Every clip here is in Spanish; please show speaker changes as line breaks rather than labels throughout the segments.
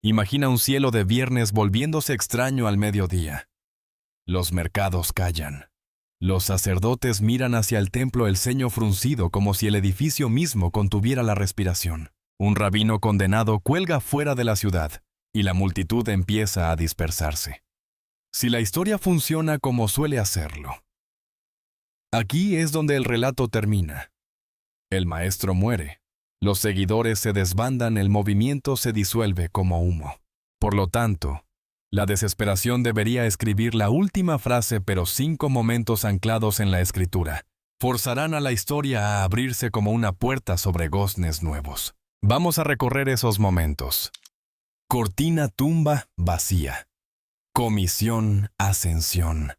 Imagina un cielo de viernes volviéndose extraño al mediodía. Los mercados callan. Los sacerdotes miran hacia el templo el ceño fruncido como si el edificio mismo contuviera la respiración. Un rabino condenado cuelga fuera de la ciudad y la multitud empieza a dispersarse. Si la historia funciona como suele hacerlo. Aquí es donde el relato termina. El maestro muere. Los seguidores se desbandan, el movimiento se disuelve como humo. Por lo tanto, la desesperación debería escribir la última frase, pero 5 momentos anclados en la escritura forzarán a la historia a abrirse como una puerta sobre goznes nuevos. Vamos a recorrer esos momentos. Cortina, tumba, vacía. Comisión, ascensión.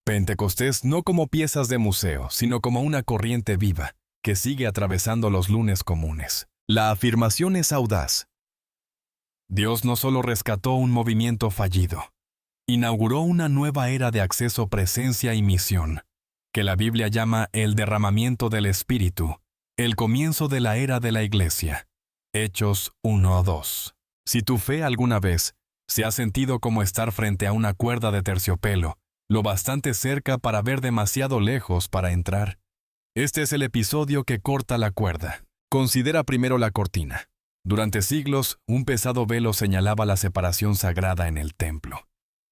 Pentecostés no como piezas de museo, sino como una corriente viva que sigue atravesando los lunes comunes. La afirmación es audaz. Dios no solo rescató un movimiento fallido, inauguró una nueva era de acceso, presencia y misión, que la Biblia llama el derramamiento del Espíritu, el comienzo de la era de la Iglesia. Hechos 1:2. Si tu fe alguna vez se ha sentido como estar frente a una cuerda de terciopelo, lo bastante cerca para ver demasiado lejos para entrar, este es el episodio que corta la cuerda. Considera primero la cortina. Durante siglos, un pesado velo señalaba la separación sagrada en el templo.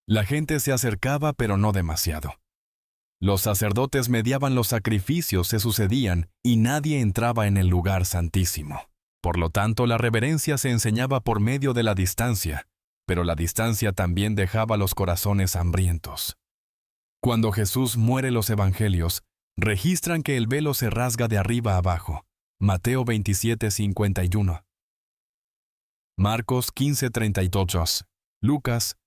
La gente se acercaba, pero no demasiado. Los sacerdotes mediaban los sacrificios, se sucedían, y nadie entraba en el lugar santísimo. Por lo tanto, la reverencia se enseñaba por medio de la distancia, pero la distancia también dejaba los corazones hambrientos. Cuando Jesús muere, los evangelios registran que el velo se rasga de arriba a abajo. Mateo 27:51. Marcos 15:32. Lucas.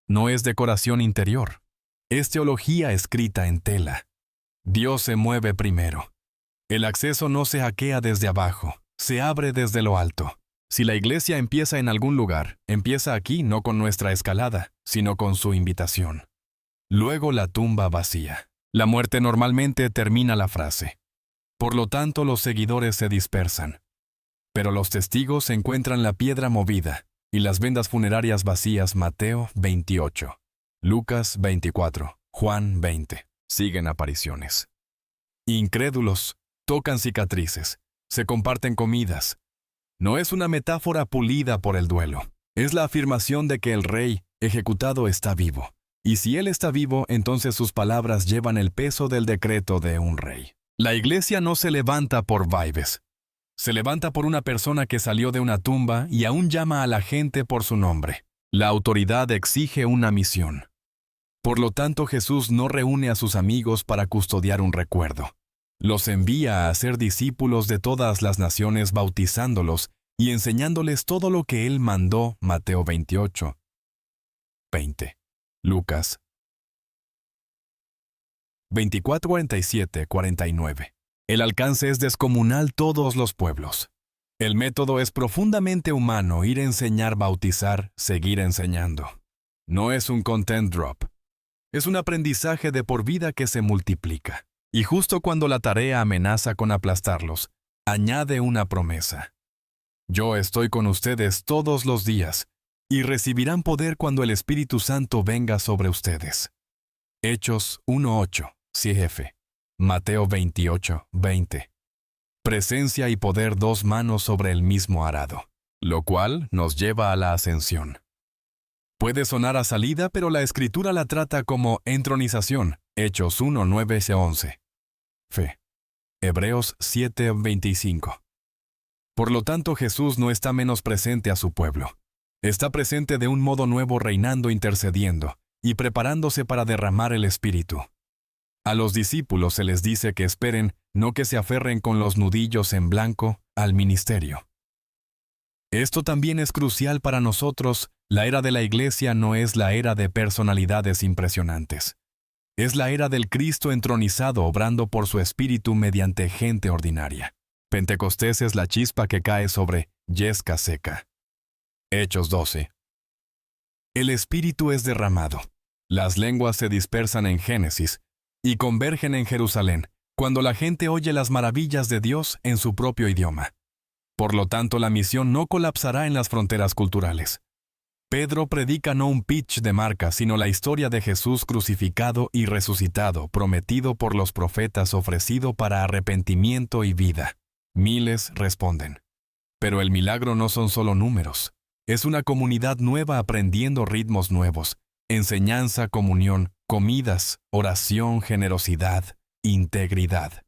No es decoración interior. Es teología escrita en tela. Dios se mueve primero. El acceso no se hackea desde abajo, se abre desde lo alto. Si la iglesia empieza en algún lugar, empieza aquí no con nuestra escalada, sino con su invitación. Luego la tumba vacía. La muerte normalmente termina la frase. Por lo tanto, los seguidores se dispersan. Pero los testigos encuentran la piedra movida y las vendas funerarias vacías. Mateo 28. Lucas 24. Juan 20. Siguen apariciones. Incrédulos tocan cicatrices, se comparten comidas. No es una metáfora pulida por el duelo. Es la afirmación de que el rey ejecutado está vivo. Y si él está vivo, entonces sus palabras llevan el peso del decreto de un rey. La iglesia no se levanta por vaives. Se levanta por una persona que salió de una tumba y aún llama a la gente por su nombre. La autoridad exige una misión. Por lo tanto, Jesús no reúne a sus amigos para custodiar un recuerdo. Los envía a ser discípulos de todas las naciones, bautizándolos y enseñándoles todo lo que Él mandó. Mateo 28. 20. Lucas 24:47-49. El alcance es descomunal, todos los pueblos. El método es profundamente humano, ir a enseñar, bautizar, seguir enseñando. No es un content drop. Es un aprendizaje de por vida que se multiplica. Y justo cuando la tarea amenaza con aplastarlos, añade una promesa. Yo estoy con ustedes todos los días, y recibirán poder cuando el Espíritu Santo venga sobre ustedes. Hechos 1:8, CF. Mateo 28:20. Presencia y poder, 2 manos sobre el mismo arado, lo cual nos lleva a la ascensión. Puede sonar a salida, pero la Escritura la trata como entronización. Hechos 1:9-11. Fe. Hebreos 7:25. Por lo tanto, Jesús no está menos presente a su pueblo. Está presente de un modo nuevo, reinando, intercediendo y preparándose para derramar el Espíritu. A los discípulos se les dice que esperen, no que se aferren con los nudillos en blanco al ministerio. Esto también es crucial para nosotros. La era de la iglesia no es la era de personalidades impresionantes. Es la era del Cristo entronizado, obrando por su Espíritu mediante gente ordinaria. Pentecostés es la chispa que cae sobre yesca seca. Hechos 12. El Espíritu es derramado. Las lenguas se dispersan en Génesis y convergen en Jerusalén, cuando la gente oye las maravillas de Dios en su propio idioma. Por lo tanto, la misión no colapsará en las fronteras culturales. Pedro predica no un pitch de marca, sino la historia de Jesús crucificado y resucitado, prometido por los profetas, ofrecido para arrepentimiento y vida. Miles responden. Pero el milagro no son solo números. Es una comunidad nueva aprendiendo ritmos nuevos, enseñanza, comunión, comidas, oración, generosidad, integridad.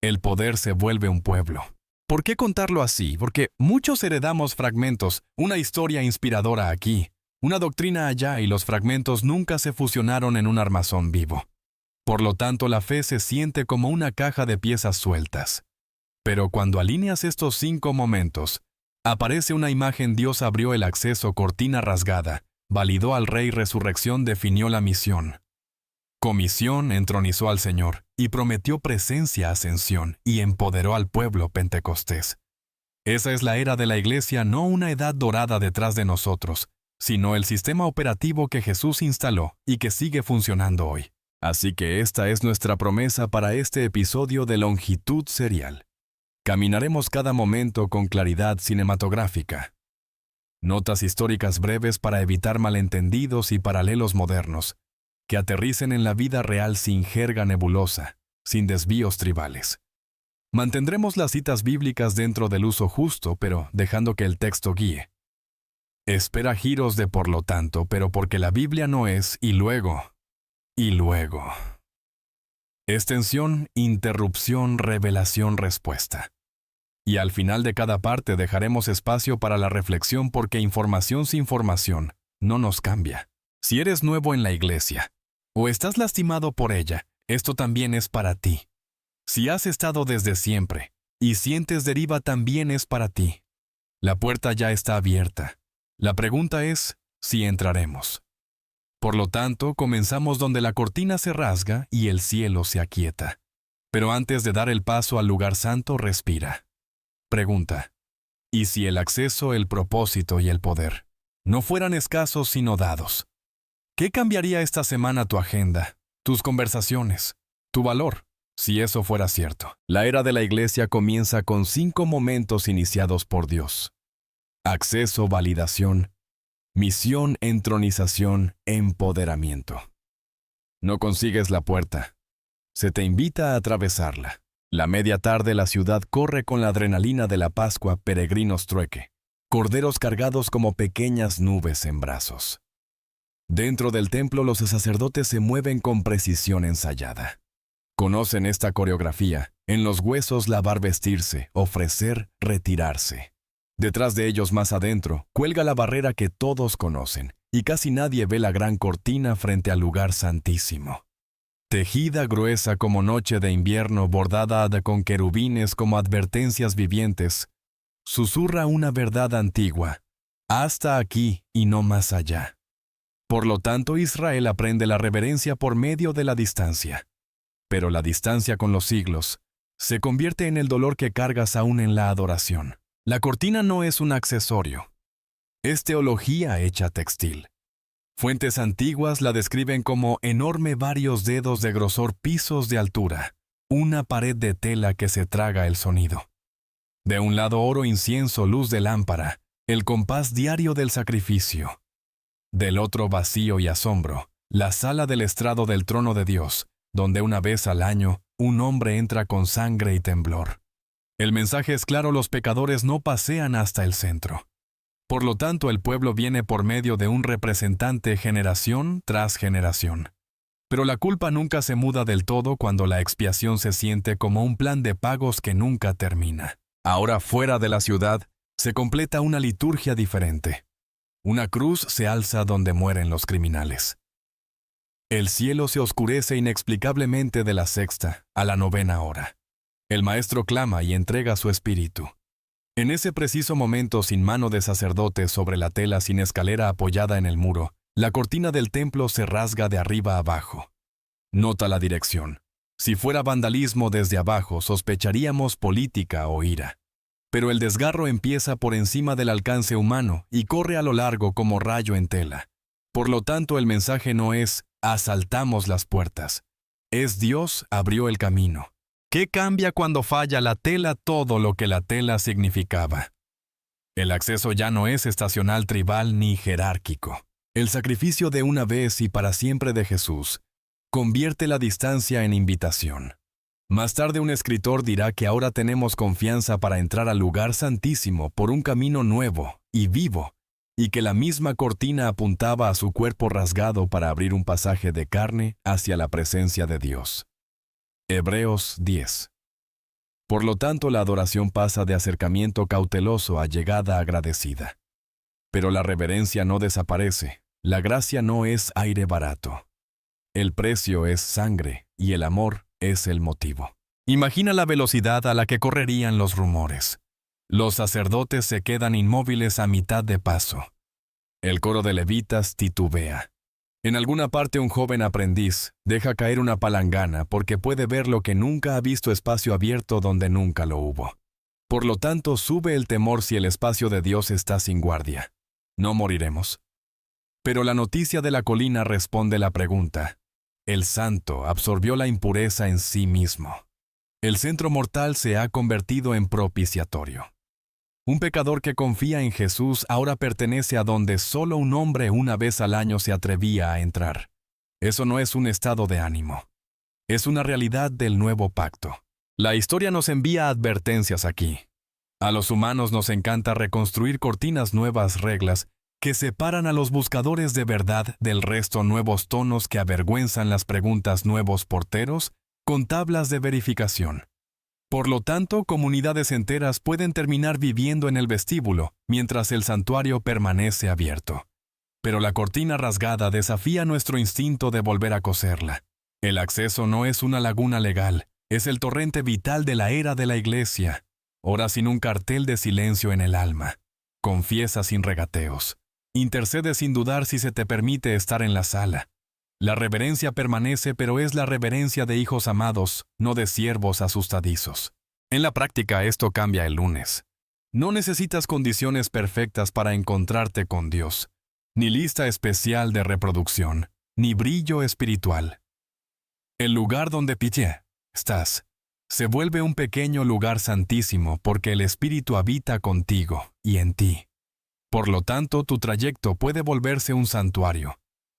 El poder se vuelve un pueblo. ¿Por qué contarlo así? Porque muchos heredamos fragmentos, una historia inspiradora aquí, una doctrina allá y los fragmentos nunca se fusionaron en un armazón vivo. Por lo tanto, la fe se siente como una caja de piezas sueltas. Pero cuando alineas estos 5 momentos, aparece una imagen. Dios abrió el acceso, cortina rasgada, validó al Rey, resurrección, definió la misión. Comisión, entronizó al Señor, y prometió presencia, ascensión, y empoderó al pueblo, Pentecostés. Esa es la era de la Iglesia, no una edad dorada detrás de nosotros, sino el sistema operativo que Jesús instaló y que sigue funcionando hoy. Así que esta es nuestra promesa para este episodio de Longitud Serial. Caminaremos cada momento con claridad cinematográfica. Notas históricas breves para evitar malentendidos y paralelos modernos, que aterricen en la vida real sin jerga nebulosa, sin desvíos tribales. Mantendremos las citas bíblicas dentro del uso justo, pero dejando que el texto guíe. Espera giros de por lo tanto, pero porque la Biblia no es y luego. Extensión, interrupción, revelación, respuesta. Y al final de cada parte dejaremos espacio para la reflexión porque información sin formación no nos cambia. Si eres nuevo en la iglesia, o estás lastimado por ella, esto también es para ti. Si has estado desde siempre, y sientes deriva, también es para ti. La puerta ya está abierta. La pregunta es, si entraremos. Por lo tanto, comenzamos donde la cortina se rasga y el cielo se aquieta. Pero antes de dar el paso al lugar santo, respira. Pregunta, ¿y si el acceso, el propósito y el poder no fueran escasos sino dados? ¿Qué cambiaría esta semana tu agenda, tus conversaciones, tu valor, si eso fuera cierto? La era de la Iglesia comienza con 5 momentos iniciados por Dios. Acceso, validación, misión, entronización, empoderamiento. No consigues la puerta. Se te invita a atravesarla. La media tarde la ciudad corre con la adrenalina de la Pascua, peregrinos trueque, corderos cargados como pequeñas nubes en brazos. Dentro del templo los sacerdotes se mueven con precisión ensayada. Conocen esta coreografía, en los huesos lavar, vestirse, ofrecer, retirarse. Detrás de ellos, más adentro, cuelga la barrera que todos conocen, y casi nadie ve la gran cortina frente al lugar santísimo. Tejida gruesa como noche de invierno, bordada con querubines como advertencias vivientes, susurra una verdad antigua, hasta aquí y no más allá. Por lo tanto, Israel aprende la reverencia por medio de la distancia. Pero la distancia con los siglos se convierte en el dolor que cargas aún en la adoración. La cortina no es un accesorio. Es teología hecha textil. Fuentes antiguas la describen como enorme, varios dedos de grosor, pisos de altura, una pared de tela que se traga el sonido. De un lado oro, incienso, luz de lámpara, el compás diario del sacrificio. Del otro, vacío y asombro, la sala del estrado del trono de Dios, donde una vez al año un hombre entra con sangre y temblor. El mensaje es claro: los pecadores no pasean hasta el centro. Por lo tanto, el pueblo viene por medio de un representante generación tras generación. Pero la culpa nunca se muda del todo cuando la expiación se siente como un plan de pagos que nunca termina. Ahora, fuera de la ciudad, se completa una liturgia diferente. Una cruz se alza donde mueren los criminales. El cielo se oscurece inexplicablemente de la 6ª a la 9ª hora. El maestro clama y entrega su espíritu. En ese preciso momento, sin mano de sacerdote sobre la tela, sin escalera apoyada en el muro, la cortina del templo se rasga de arriba a abajo. Nota la dirección. Si fuera vandalismo desde abajo, sospecharíamos política o ira. Pero el desgarro empieza por encima del alcance humano y corre a lo largo como rayo en tela. Por lo tanto, el mensaje no es «asaltamos las puertas». Es «Dios abrió el camino». ¿Qué cambia cuando falla la tela todo lo que la tela significaba? El acceso ya no es estacional, tribal ni jerárquico. El sacrificio de una vez y para siempre de Jesús convierte la distancia en invitación. Más tarde un escritor dirá que ahora tenemos confianza para entrar al lugar santísimo por un camino nuevo y vivo, y que la misma cortina apuntaba a su cuerpo rasgado para abrir un pasaje de carne hacia la presencia de Dios. Hebreos 10. Por lo tanto, la adoración pasa de acercamiento cauteloso a llegada agradecida. Pero la reverencia no desaparece, la gracia no es aire barato. El precio es sangre y el amor es el motivo. Imagina la velocidad a la que correrían los rumores. Los sacerdotes se quedan inmóviles a mitad de paso. El coro de levitas titubea. En alguna parte un joven aprendiz deja caer una palangana porque puede ver lo que nunca ha visto, espacio abierto donde nunca lo hubo. Por lo tanto, sube el temor si el espacio de Dios está sin guardia. ¿No moriremos? Pero la noticia de la colina responde la pregunta. El santo absorbió la impureza en sí mismo. El centro mortal se ha convertido en propiciatorio. Un pecador que confía en Jesús ahora pertenece a donde solo un hombre una vez al año se atrevía a entrar. Eso no es un estado de ánimo. Es una realidad del nuevo pacto. La historia nos envía advertencias aquí. A los humanos nos encanta reconstruir cortinas, nuevas reglas que separan a los buscadores de verdad del resto, nuevos tonos que avergüenzan las preguntas, nuevos porteros con tablas de verificación. Por lo tanto, comunidades enteras pueden terminar viviendo en el vestíbulo, mientras el santuario permanece abierto. Pero la cortina rasgada desafía nuestro instinto de volver a coserla. El acceso no es una laguna legal, es el torrente vital de la era de la iglesia. Ora sin un cartel de silencio en el alma. Confiesa sin regateos. Intercede sin dudar si se te permite estar en la sala. La reverencia permanece, pero es la reverencia de hijos amados, no de siervos asustadizos. En la práctica esto cambia el lunes. No necesitas condiciones perfectas para encontrarte con Dios, ni lista especial de reproducción, ni brillo espiritual. El lugar donde pillé estás se vuelve un pequeño lugar santísimo porque el Espíritu habita contigo y en ti. Por lo tanto, tu trayecto puede volverse un santuario.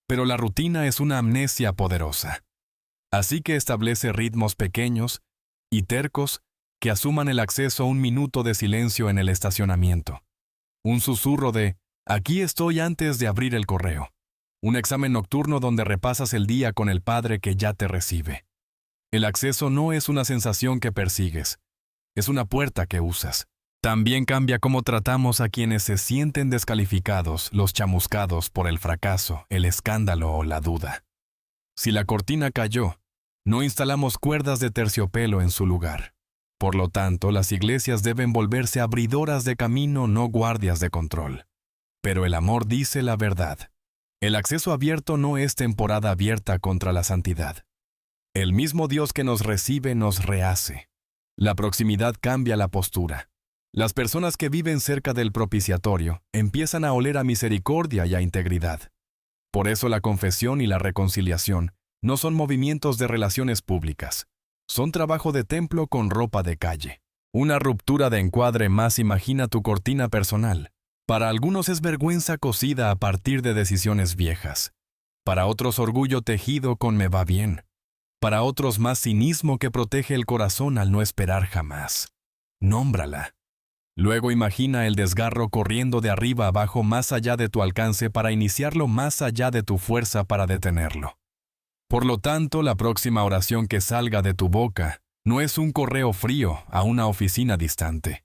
Pero la rutina es una amnesia poderosa. Así que establece ritmos pequeños y tercos que asuman el acceso a un minuto de silencio en el estacionamiento. Un susurro de «aquí estoy» antes de abrir el correo. Un examen nocturno donde repasas el día con el Padre que ya te recibe. El acceso no es una sensación que persigues, es una puerta que usas. También cambia cómo tratamos a quienes se sienten descalificados, los chamuscados por el fracaso, el escándalo o la duda. Si la cortina cayó, no instalamos cuerdas de terciopelo en su lugar. Por lo tanto, las iglesias deben volverse abridoras de camino, no guardias de control. Pero el amor dice la verdad. El acceso abierto no es temporada abierta contra la santidad. El mismo Dios que nos recibe nos rehace. La proximidad cambia la postura. Las personas que viven cerca del propiciatorio empiezan a oler a misericordia y a integridad. Por eso la confesión y la reconciliación no son movimientos de relaciones públicas. Son trabajo de templo con ropa de calle. Una ruptura de encuadre más, imagina tu cortina personal. Para algunos es vergüenza cosida a partir de decisiones viejas. Para otros orgullo tejido con me va bien. Para otros más cinismo que protege el corazón al no esperar jamás. Nómbrala. Luego imagina el desgarro corriendo de arriba abajo más allá de tu alcance para iniciarlo más allá de tu fuerza para detenerlo. Por lo tanto, la próxima oración que salga de tu boca no es un correo frío a una oficina distante.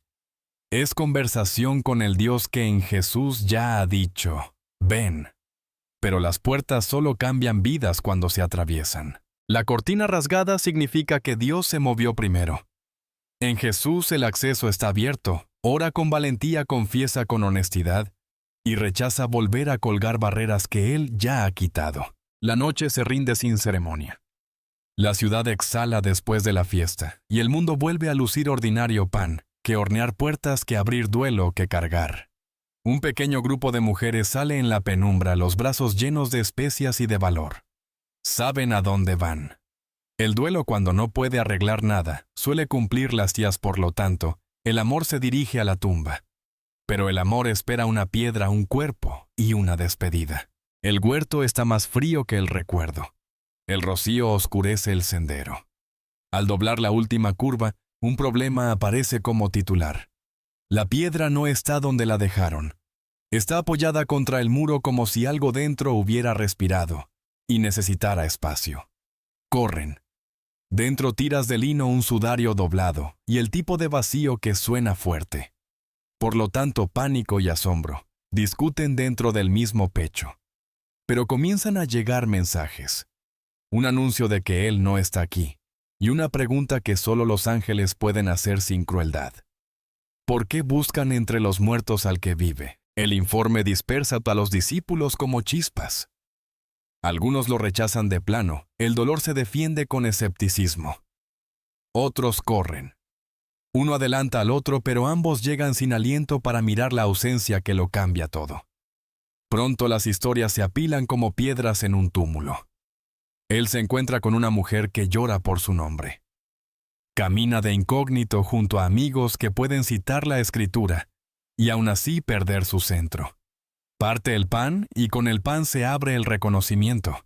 Es conversación con el Dios que en Jesús ya ha dicho, ven. Pero las puertas solo cambian vidas cuando se atraviesan. La cortina rasgada significa que Dios se movió primero. En Jesús el acceso está abierto. Ora con valentía, confiesa con honestidad y rechaza volver a colgar barreras que Él ya ha quitado. La noche se rinde sin ceremonia. La ciudad exhala después de la fiesta y el mundo vuelve a lucir ordinario pan, que hornear puertas, que abrir duelo, que cargar. Un pequeño grupo de mujeres sale en la penumbra, los brazos llenos de especias y de valor. Saben a dónde van. El duelo, cuando no puede arreglar nada, suele cumplir las tías, por lo tanto, el amor se dirige a la tumba. Pero el amor espera una piedra, un cuerpo y una despedida. El huerto está más frío que el recuerdo. El rocío oscurece el sendero. Al doblar la última curva, un problema aparece como titular. La piedra no está donde la dejaron. Está apoyada contra el muro como si algo dentro hubiera respirado y necesitara espacio. Corren. Dentro tiras de lino un sudario doblado y el tipo de vacío que suena fuerte. Por lo tanto, pánico y asombro discuten dentro del mismo pecho. Pero comienzan a llegar mensajes. Un anuncio de que él no está aquí y una pregunta que solo los ángeles pueden hacer sin crueldad. ¿Por qué buscan entre los muertos al que vive? El informe dispersa a los discípulos como chispas. Algunos lo rechazan de plano, el dolor se defiende con escepticismo. Otros corren. Uno adelanta al otro, pero ambos llegan sin aliento para mirar la ausencia que lo cambia todo. Pronto las historias se apilan como piedras en un túmulo. Él se encuentra con una mujer que llora por su nombre. Camina de incógnito junto a amigos que pueden citar la Escritura y aún así perder su centro. Parte el pan y con el pan se abre el reconocimiento.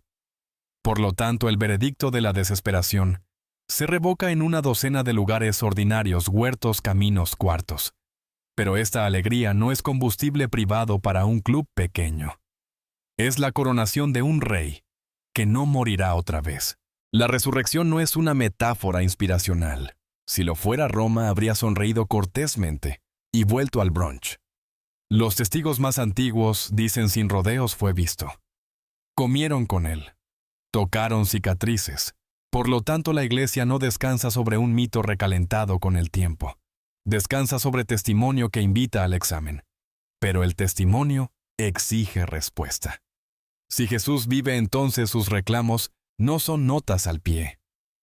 Por lo tanto, el veredicto de la desesperación se revoca en una docena de lugares ordinarios, huertos, caminos, cuartos. Pero esta alegría no es combustible privado para un club pequeño. Es la coronación de un rey que no morirá otra vez. La resurrección no es una metáfora inspiracional. Si lo fuera, Roma habría sonreído cortésmente y vuelto al brunch. Los testigos más antiguos dicen sin rodeos fue visto. Comieron con él. Tocaron cicatrices. Por lo tanto, la Iglesia no descansa sobre un mito recalentado con el tiempo. Descansa sobre testimonio que invita al examen. Pero el testimonio exige respuesta. Si Jesús vive, entonces sus reclamos no son notas al pie.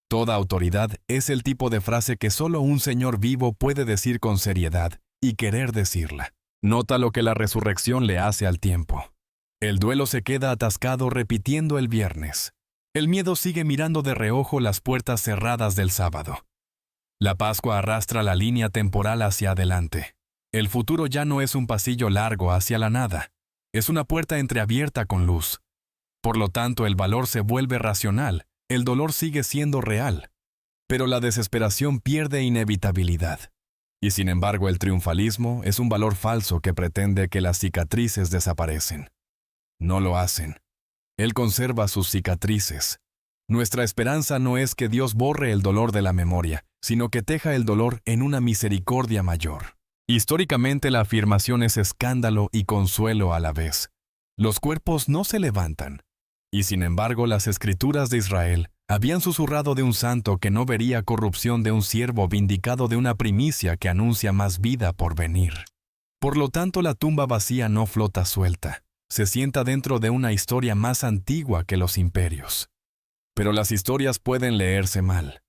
Toda autoridad es el tipo de frase que solo un Señor vivo puede decir con seriedad y querer decirla. Nota lo que la resurrección le hace al tiempo. El duelo se queda atascado repitiendo el viernes. El miedo sigue mirando de reojo las puertas cerradas del sábado. La Pascua arrastra la línea temporal hacia adelante. El futuro ya no es un pasillo largo hacia la nada. Es una puerta entreabierta con luz. Por lo tanto, el valor se vuelve racional, el dolor sigue siendo real. Pero la desesperación pierde inevitabilidad. Y sin embargo, el triunfalismo es un valor falso que pretende que las cicatrices desaparecen. No lo hacen. Él conserva sus cicatrices. Nuestra esperanza no es que Dios borre el dolor de la memoria, sino que teja el dolor en una misericordia mayor. Históricamente, la afirmación es escándalo y consuelo a la vez. Los cuerpos no se levantan. Y sin embargo, las Escrituras de Israel habían susurrado de un santo que no vería corrupción, de un siervo vindicado, de una primicia que anuncia más vida por venir. Por lo tanto, la tumba vacía no flota suelta. Se sienta dentro de una historia más antigua que los imperios. Pero las historias pueden leerse mal.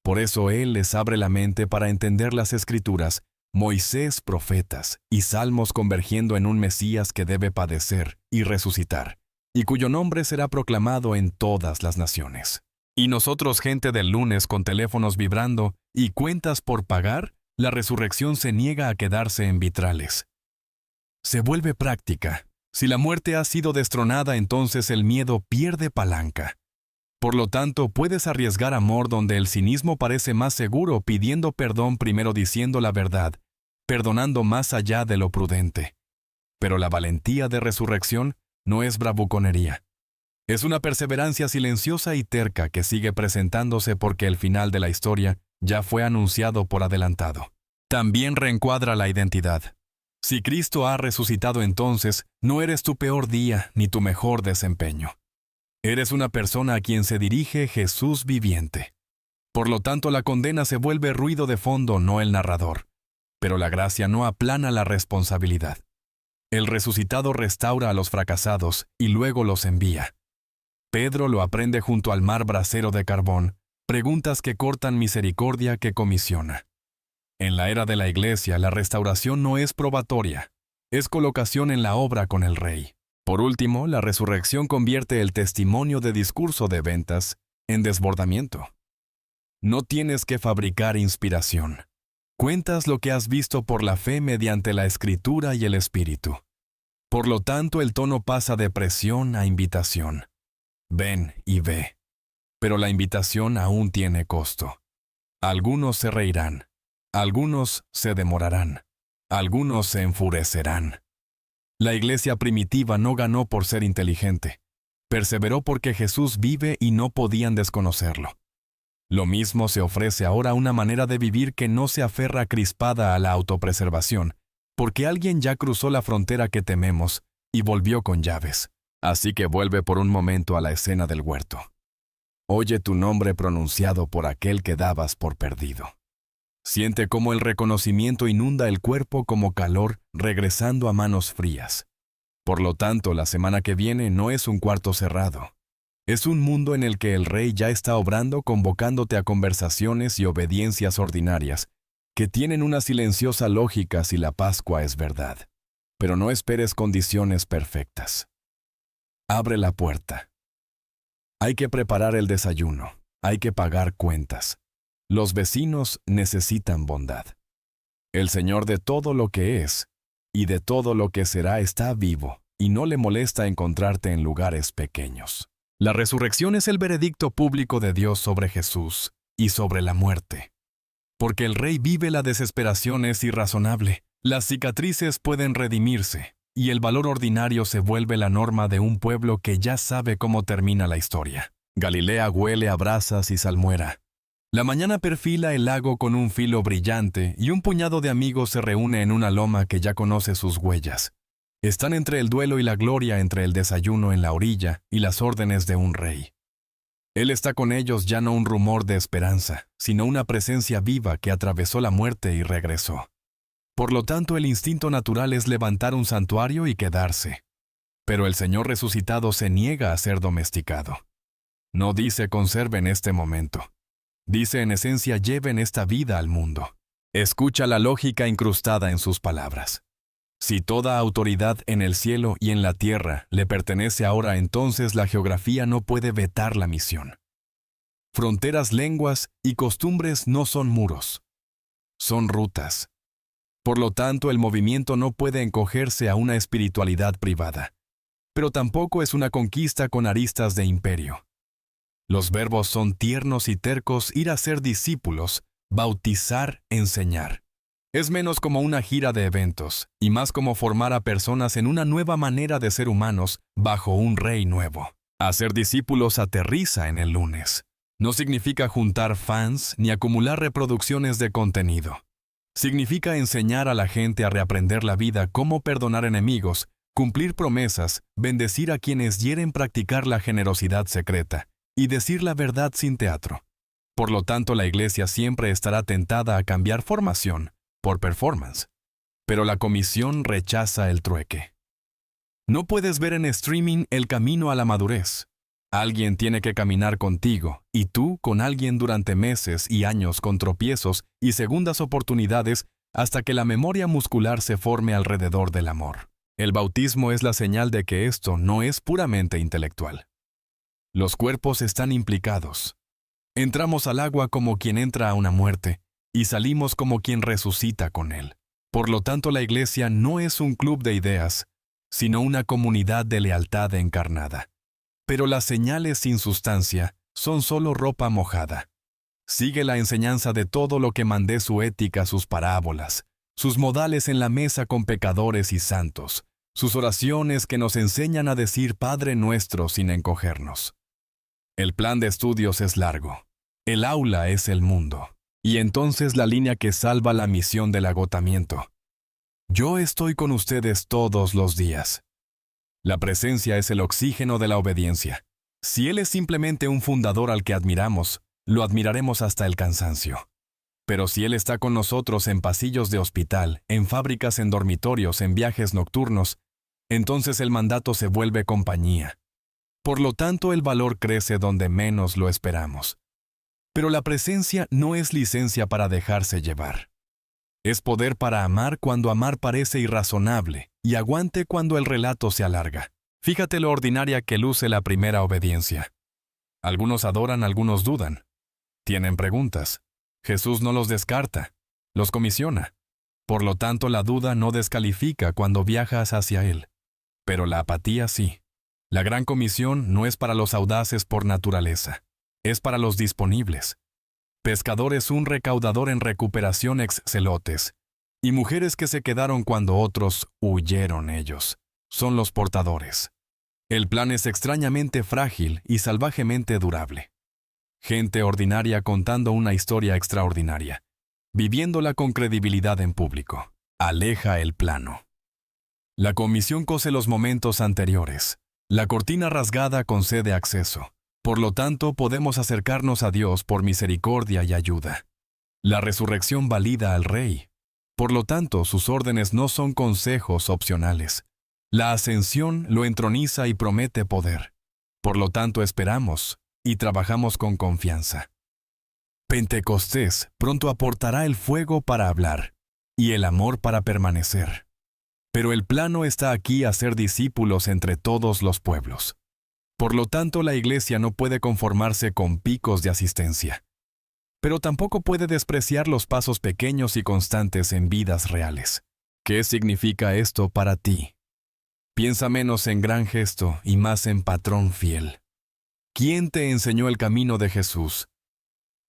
Por eso Él les abre la mente para entender las Escrituras, Moisés, profetas y salmos convergiendo en un Mesías que debe padecer y resucitar, y cuyo nombre será proclamado en todas las naciones. Y nosotros, gente del lunes con teléfonos vibrando y cuentas por pagar, la resurrección se niega a quedarse en vitrales. Se vuelve práctica. Si la muerte ha sido destronada, entonces el miedo pierde palanca. Por lo tanto, puedes arriesgar amor donde el cinismo parece más seguro, pidiendo perdón primero, diciendo la verdad, perdonando más allá de lo prudente. Pero la valentía de resurrección no es bravuconería. Es una perseverancia silenciosa y terca que sigue presentándose porque el final de la historia ya fue anunciado por adelantado. También reencuadra la identidad. Si Cristo ha resucitado, entonces no eres tu peor día ni tu mejor desempeño. Eres una persona a quien se dirige Jesús viviente. Por lo tanto, la condena se vuelve ruido de fondo, no el narrador. Pero la gracia no aplana la responsabilidad. El resucitado restaura a los fracasados y luego los envía. Pedro lo aprende junto al mar brasero de carbón, preguntas que cortan, misericordia que comisiona. En la era de la Iglesia, la restauración no es probatoria, es colocación en la obra con el Rey. Por último, la resurrección convierte el testimonio de discurso de ventas en desbordamiento. No tienes que fabricar inspiración. Cuentas lo que has visto por la fe mediante la Escritura y el Espíritu. Por lo tanto, el tono pasa de presión a invitación. Ven y ve. Pero la invitación aún tiene costo. Algunos se reirán. Algunos se demorarán. Algunos se enfurecerán. La iglesia primitiva no ganó por ser inteligente. Perseveró porque Jesús vive y no podían desconocerlo. Lo mismo se ofrece ahora, una manera de vivir que no se aferra crispada a la autopreservación, porque alguien ya cruzó la frontera que tememos y volvió con llaves. Así que vuelve por un momento a la escena del huerto. Oye tu nombre pronunciado por aquel que dabas por perdido. Siente cómo el reconocimiento inunda el cuerpo como calor regresando a manos frías. Por lo tanto, la semana que viene no es un cuarto cerrado. Es un mundo en el que el Rey ya está obrando, convocándote a conversaciones y obediencias ordinarias, que tienen una silenciosa lógica si la Pascua es verdad. Pero no esperes condiciones perfectas. Abre la puerta. Hay que preparar el desayuno. Hay que pagar cuentas. Los vecinos necesitan bondad. El Señor de todo lo que es y de todo lo que será está vivo y no le molesta encontrarte en lugares pequeños. La resurrección es el veredicto público de Dios sobre Jesús y sobre la muerte. Porque el Rey vive, la desesperación es irrazonable. Las cicatrices pueden redimirse y el valor ordinario se vuelve la norma de un pueblo que ya sabe cómo termina la historia. Galilea huele a brasas y salmuera. La mañana perfila el lago con un filo brillante y un puñado de amigos se reúne en una loma que ya conoce sus huellas. Están entre el duelo y la gloria, entre el desayuno en la orilla y las órdenes de un rey. Él está con ellos, ya no un rumor de esperanza, sino una presencia viva que atravesó la muerte y regresó. Por lo tanto, el instinto natural es levantar un santuario y quedarse. Pero el Señor resucitado se niega a ser domesticado. No dice conserven este momento. Dice en esencia lleven esta vida al mundo. Escucha la lógica incrustada en sus palabras. Si toda autoridad en el cielo y en la tierra le pertenece ahora, entonces la geografía no puede vetar la misión. Fronteras, lenguas y costumbres no son muros. Son rutas. Por lo tanto, el movimiento no puede encogerse a una espiritualidad privada. Pero tampoco es una conquista con aristas de imperio. Los verbos son tiernos y tercos: ir a ser discípulos, bautizar, enseñar. Es menos como una gira de eventos, y más como formar a personas en una nueva manera de ser humanos bajo un rey nuevo. Hacer discípulos aterriza en el lunes. No significa juntar fans ni acumular reproducciones de contenido. Significa enseñar a la gente a reaprender la vida, cómo perdonar enemigos, cumplir promesas, bendecir a quienes hieren, practicar la generosidad secreta y decir la verdad sin teatro. Por lo tanto, la iglesia siempre estará tentada a cambiar formación por performance, pero la comisión rechaza el trueque. No puedes ver en streaming el camino a la madurez. Alguien tiene que caminar contigo, y tú con alguien durante meses y años, con tropiezos y segundas oportunidades, hasta que la memoria muscular se forme alrededor del amor. El bautismo es la señal de que esto no es puramente intelectual. Los cuerpos están implicados. Entramos al agua como quien entra a una muerte, y salimos como quien resucita con él. Por lo tanto, la iglesia no es un club de ideas, sino una comunidad de lealtad encarnada. Pero las señales sin sustancia son solo ropa mojada. Sigue la enseñanza de todo lo que mandé: su ética, sus parábolas, sus modales en la mesa con pecadores y santos, sus oraciones que nos enseñan a decir Padre Nuestro sin encogernos. El plan de estudios es largo. El aula es el mundo. Y entonces la línea que salva la misión del agotamiento. Yo estoy con ustedes todos los días. La presencia es el oxígeno de la obediencia. Si Él es simplemente un fundador al que admiramos, lo admiraremos hasta el cansancio. Pero si Él está con nosotros en pasillos de hospital, en fábricas, en dormitorios, en viajes nocturnos, entonces el mandato se vuelve compañía. Por lo tanto, el valor crece donde menos lo esperamos. Pero la presencia no es licencia para dejarse llevar. Es poder para amar cuando amar parece irrazonable, y aguante cuando el relato se alarga. Fíjate lo ordinaria que luce la primera obediencia. Algunos adoran, algunos dudan. Tienen preguntas. Jesús no los descarta. los comisiona. Por lo tanto, la duda no descalifica cuando viajas hacia Él, pero la apatía sí. La gran comisión no es para los audaces por naturaleza, es para los disponibles. Pescadores un recaudador en recuperación ex celotes, y mujeres que se quedaron cuando otros huyeron ellos. Son los portadores. El plan es extrañamente frágil y salvajemente durable. Gente ordinaria contando una historia extraordinaria, viviéndola con credibilidad en público. Aleja el plano. La comisión cose los momentos anteriores. La cortina rasgada concede acceso. Por lo tanto, podemos acercarnos a Dios por misericordia y ayuda. La resurrección valida al Rey. Por lo tanto, sus órdenes no son consejos opcionales. La ascensión lo entroniza y promete poder. Por lo tanto, esperamos y trabajamos con confianza. Pentecostés pronto aportará el fuego para hablar y el amor para permanecer. Pero el plano está aquí a ser discípulos entre todos los pueblos. Por lo tanto, la Iglesia no puede conformarse con picos de asistencia. Pero tampoco puede despreciar los pasos pequeños y constantes en vidas reales. ¿Qué significa esto para ti? Piensa menos en gran gesto y más en patrón fiel. ¿Quién te enseñó el camino de Jesús?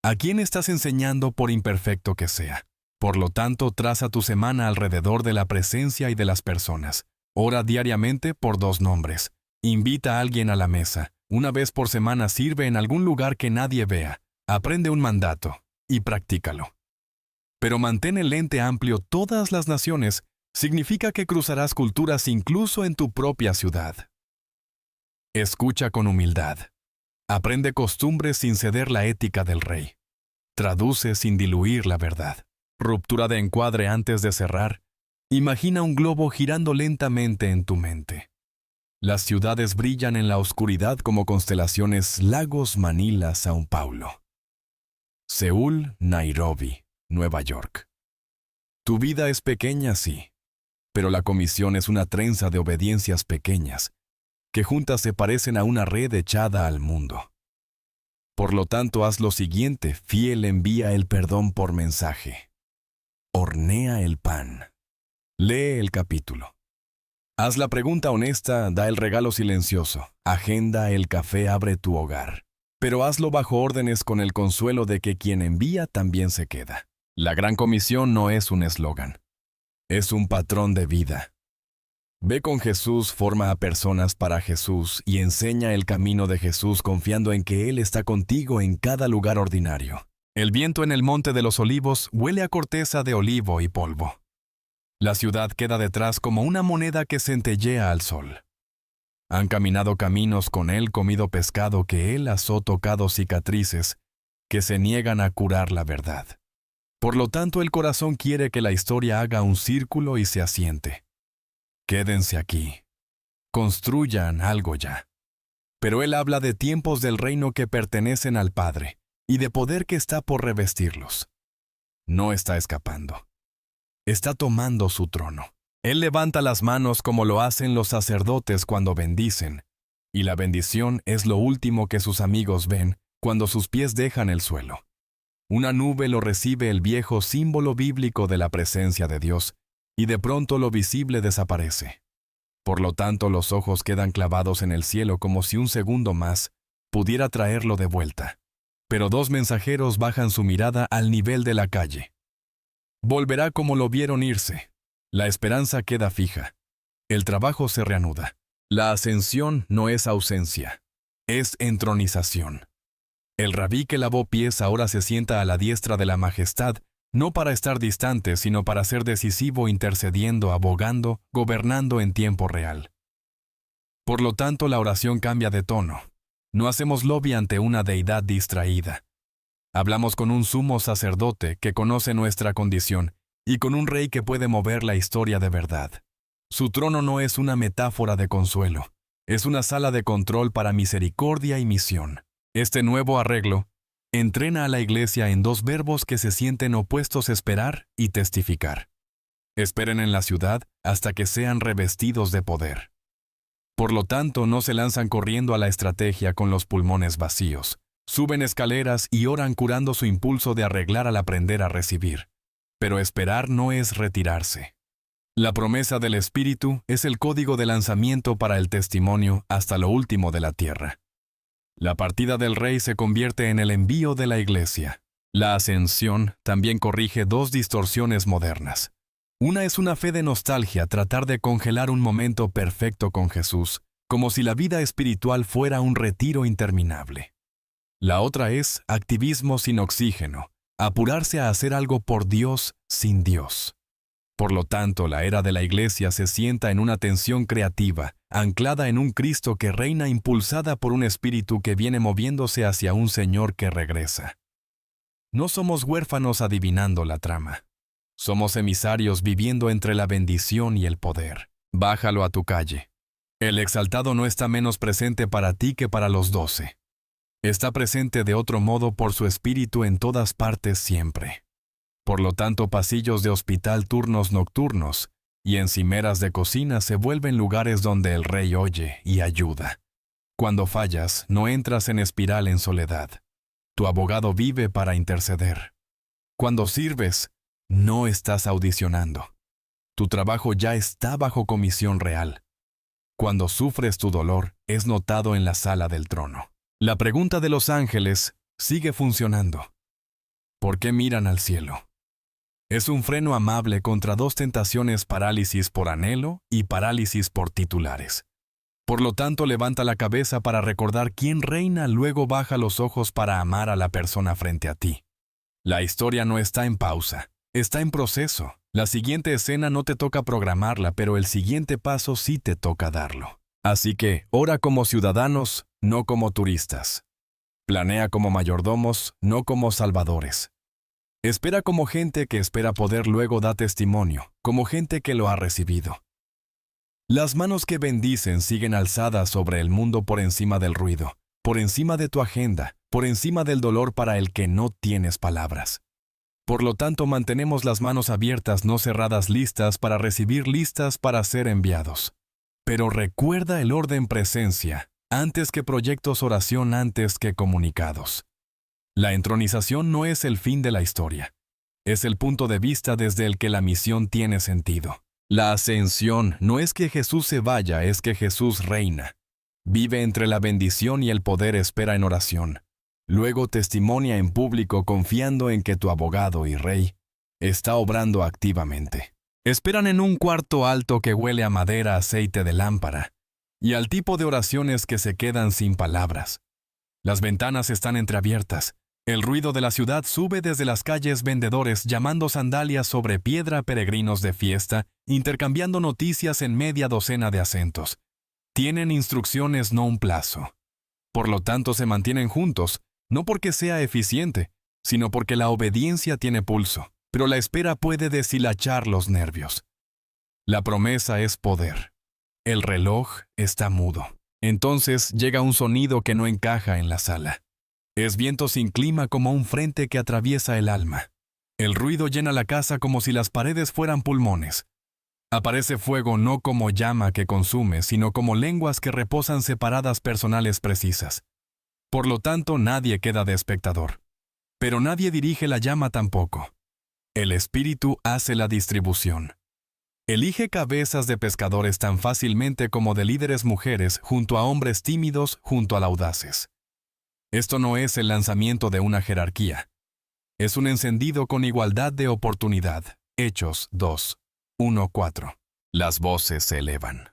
¿A quién estás enseñando por imperfecto que sea? Por lo tanto, traza tu semana alrededor de la presencia y de las personas. Ora diariamente por 2 nombres. Invita a alguien a la mesa. Una vez por semana sirve en algún lugar que nadie vea. Aprende un mandato y practícalo. Pero mantén el lente amplio todas las naciones. Significa que cruzarás culturas incluso en tu propia ciudad. Escucha con humildad. Aprende costumbres sin ceder la ética del rey. Traduce sin diluir la verdad. Ruptura de encuadre antes de cerrar. Imagina un globo girando lentamente en tu mente. Las ciudades brillan en la oscuridad como constelaciones Lagos, Manila, Sao Paulo. Seúl, Nairobi, Nueva York. Tu vida es pequeña, sí, pero la comisión es una trenza de obediencias pequeñas, que juntas se parecen a una red echada al mundo. Por lo tanto, haz lo siguiente: fiel envía el perdón por mensaje. Hornea el pan. Lee el capítulo. Haz la pregunta honesta, da el regalo silencioso. Agenda el café, abre tu hogar. Pero hazlo bajo órdenes con el consuelo de que quien envía también se queda. La gran comisión no es un eslogan. Es un patrón de vida. Ve con Jesús, forma a personas para Jesús y enseña el camino de Jesús confiando en que Él está contigo en cada lugar ordinario. El viento en el monte de los olivos huele a corteza de olivo y polvo. La ciudad queda detrás como una moneda que centellea al sol. Han caminado caminos con Él, comido pescado que Él asó, tocado cicatrices que se niegan a curar la verdad. Por lo tanto, el corazón quiere que la historia haga un círculo y se asiente. Quédense aquí. Construyan algo ya. Pero Él habla de tiempos del reino que pertenecen al Padre y de poder que está por revestirlos. No está escapando. Está tomando su trono. Él levanta las manos como lo hacen los sacerdotes cuando bendicen, y la bendición es lo último que sus amigos ven cuando sus pies dejan el suelo. Una nube lo recibe, el viejo símbolo bíblico de la presencia de Dios, y de pronto lo visible desaparece. Por lo tanto, los ojos quedan clavados en el cielo como si un segundo más pudiera traerlo de vuelta. Pero 2 mensajeros bajan su mirada al nivel de la calle. Volverá como lo vieron irse. La esperanza queda fija. El trabajo se reanuda. La ascensión no es ausencia, es entronización. El rabí que lavó pies ahora se sienta a la diestra de la majestad, no para estar distante, sino para ser decisivo, intercediendo, abogando, gobernando en tiempo real. Por lo tanto, la oración cambia de tono. No hacemos lobby ante una deidad distraída. Hablamos con un sumo sacerdote que conoce nuestra condición y con un rey que puede mover la historia de verdad. Su trono no es una metáfora de consuelo, es una sala de control para misericordia y misión. Este nuevo arreglo entrena a la Iglesia en 2 verbos que se sienten opuestos: esperar y testificar. Esperen en la ciudad hasta que sean revestidos de poder. Por lo tanto, no se lanzan corriendo a la estrategia con los pulmones vacíos. Suben escaleras y oran curando su impulso de arreglar al aprender a recibir. Pero esperar no es retirarse. La promesa del Espíritu es el código de lanzamiento para el testimonio hasta lo último de la tierra. La partida del Rey se convierte en el envío de la Iglesia. La ascensión también corrige dos distorsiones modernas. Una es una fe de nostalgia, tratar de congelar un momento perfecto con Jesús, como si la vida espiritual fuera un retiro interminable. La otra es activismo sin oxígeno, apurarse a hacer algo por Dios sin Dios. Por lo tanto, la era de la Iglesia se sienta en una tensión creativa, anclada en un Cristo que reina impulsada por un espíritu que viene moviéndose hacia un Señor que regresa. No somos huérfanos adivinando la trama. Somos emisarios viviendo entre la bendición y el poder. Bájalo a tu calle. El exaltado no está menos presente para ti que para los 12. Está presente de otro modo por su espíritu en todas partes siempre. Por lo tanto, pasillos de hospital, turnos nocturnos y encimeras de cocina se vuelven lugares donde el Rey oye y ayuda. Cuando fallas, no entras en espiral en soledad. Tu abogado vive para interceder. Cuando sirves, no estás audicionando. Tu trabajo ya está bajo comisión real. Cuando sufres tu dolor, es notado en la sala del trono. La pregunta de los ángeles sigue funcionando. ¿Por qué miran al cielo? Es un freno amable contra dos tentaciones: parálisis por anhelo y parálisis por titulares. Por lo tanto, levanta la cabeza para recordar quién reina, luego baja los ojos para amar a la persona frente a ti. La historia no está en pausa, está en proceso. La siguiente escena no te toca programarla, pero el siguiente paso sí te toca darlo. Así que, ora como ciudadanos, no como turistas. Planea como mayordomos, no como salvadores. Espera como gente que espera poder, luego da testimonio, como gente que lo ha recibido. Las manos que bendicen siguen alzadas sobre el mundo por encima del ruido, por encima de tu agenda, por encima del dolor para el que no tienes palabras. Por lo tanto, mantenemos las manos abiertas, no cerradas, listas para recibir, listas para ser enviados. Pero recuerda el orden: presencia, antes que proyectos, oración antes que comunicados. La entronización no es el fin de la historia. Es el punto de vista desde el que la misión tiene sentido. La ascensión no es que Jesús se vaya, es que Jesús reina. Vive entre la bendición y el poder, espera en oración. Luego testimonia en público confiando en que tu abogado y Rey está obrando activamente. Esperan en un cuarto alto que huele a madera, aceite de lámpara, y al tipo de oraciones que se quedan sin palabras. Las ventanas están entreabiertas. El ruido de la ciudad sube desde las calles: vendedores llamando sandalias sobre piedra, peregrinos de fiesta, intercambiando noticias en media docena de acentos. Tienen instrucciones, no un plazo. Por lo tanto, se mantienen juntos, no porque sea eficiente, sino porque la obediencia tiene pulso, pero la espera puede deshilachar los nervios. La promesa es poder. El reloj está mudo. Entonces llega un sonido que no encaja en la sala. Es viento sin clima, como un frente que atraviesa el alma. El ruido llena la casa como si las paredes fueran pulmones. Aparece fuego no como llama que consume, sino como lenguas que reposan separadas, personales, precisas. Por lo tanto, nadie queda de espectador. Pero nadie dirige la llama tampoco. El Espíritu hace la distribución. Elige cabezas de pescadores tan fácilmente como de líderes mujeres, junto a hombres tímidos, junto a audaces. Esto no es el lanzamiento de una jerarquía. Es un encendido con igualdad de oportunidad. Hechos 2, 1, 4. Las voces se elevan.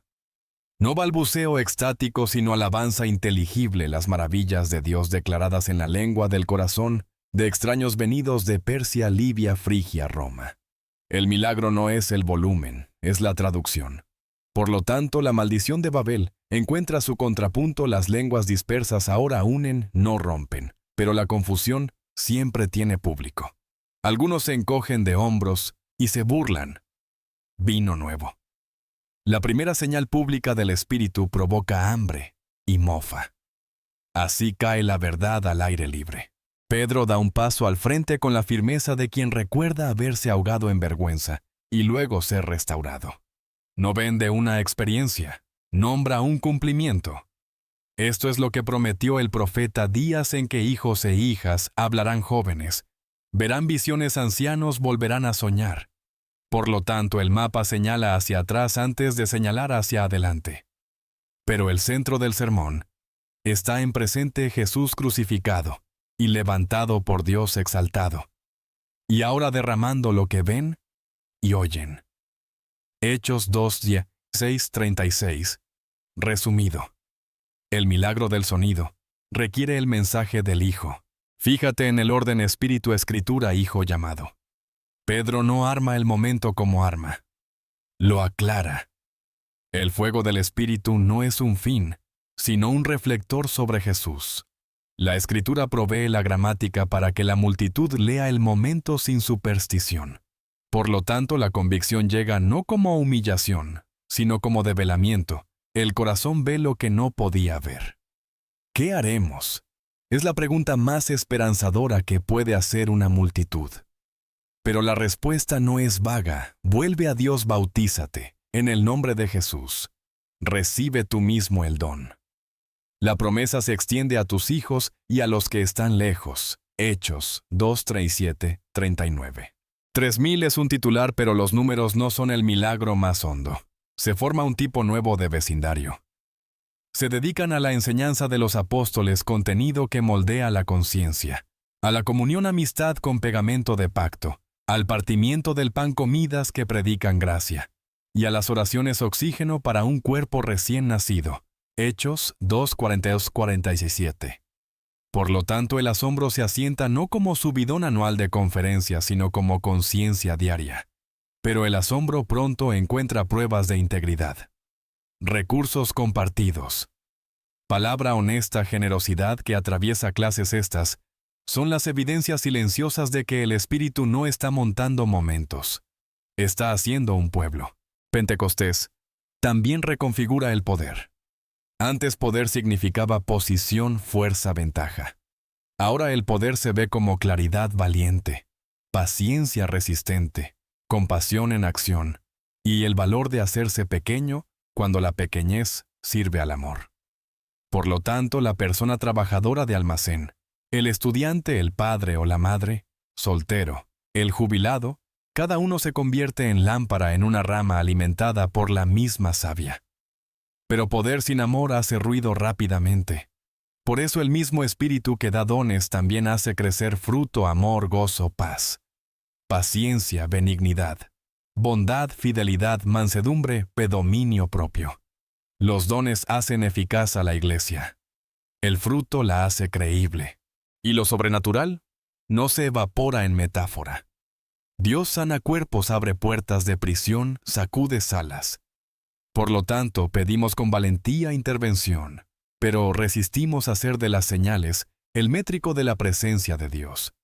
No balbuceo extático, sino alabanza inteligible, las maravillas de Dios declaradas en la lengua del corazón de extraños venidos de Persia, Libia, Frigia, Roma. El milagro no es el volumen, es la traducción. Por lo tanto, la maldición de Babel encuentra su contrapunto: las lenguas dispersas ahora unen, no rompen, pero la confusión siempre tiene público. Algunos se encogen de hombros y se burlan. Vino nuevo. La primera señal pública del Espíritu provoca hambre y mofa. Así cae la verdad al aire libre. Pedro da un paso al frente con la firmeza de quien recuerda haberse ahogado en vergüenza y luego ser restaurado. No vende una experiencia, nombra un cumplimiento. Esto es lo que prometió el profeta: días en que hijos e hijas hablarán jóvenes, Verán visiones, ancianos volverán a soñar. Por lo tanto, el mapa señala hacia atrás antes de señalar hacia adelante. Pero el centro del sermón está en presente Jesús crucificado y levantado por Dios exaltado, y ahora derramando lo que ven y oyen. Hechos 2:16-36. Resumido. El milagro del sonido requiere el mensaje del Hijo. Fíjate en el orden espíritu, escritura, hijo llamado. Pedro no arma el momento como arma. Lo aclara. El fuego del espíritu no es un fin, sino un reflector sobre Jesús. La escritura provee la gramática para que la multitud lea el momento sin superstición. Por lo tanto, la convicción llega no como humillación, sino como develamiento. El corazón ve lo que no podía ver. ¿Qué haremos? Es la pregunta más esperanzadora que puede hacer una multitud. Pero la respuesta no es vaga. Vuelve a Dios, bautízate, en el nombre de Jesús. Recibe tú mismo el don. La promesa se extiende a tus hijos y a los que están lejos. Hechos 2:37-39. 3000 es un titular, pero los números no son el milagro más hondo. Se forma un tipo nuevo de vecindario. Se dedican a la enseñanza de los apóstoles, contenido que moldea la conciencia, a la comunión, amistad con pegamento de pacto, al partimiento del pan, comidas que predican gracia, y a las oraciones, oxígeno para un cuerpo recién nacido. Hechos 2:42-47. Por lo tanto, el asombro se asienta no como subidón anual de conferencias, sino como conciencia diaria. Pero el asombro pronto encuentra pruebas de integridad. Recursos compartidos. Palabra honesta, generosidad que atraviesa clases. Estas son las evidencias silenciosas de que el Espíritu no está montando momentos. Está haciendo un pueblo. Pentecostés también reconfigura el poder. Antes poder significaba posición, fuerza, ventaja. Ahora el poder se ve como claridad valiente, paciencia resistente, compasión en acción, y el valor de hacerse pequeño cuando la pequeñez sirve al amor. Por lo tanto, la persona trabajadora de almacén, el estudiante, el padre o la madre, soltero, el jubilado, cada uno se convierte en lámpara en una rama alimentada por la misma savia. Pero poder sin amor hace ruido rápidamente. Por eso el mismo Espíritu que da dones también hace crecer fruto, amor, gozo, paz, paciencia, benignidad, bondad, fidelidad, mansedumbre, dominio propio. Los dones hacen eficaz a la iglesia. El fruto la hace creíble. Y lo sobrenatural no se evapora en metáfora. Dios sana cuerpos, abre puertas de prisión, sacude salas. Por lo tanto, pedimos con valentía intervención, pero resistimos hacer de las señales el métrico de la presencia de Dios.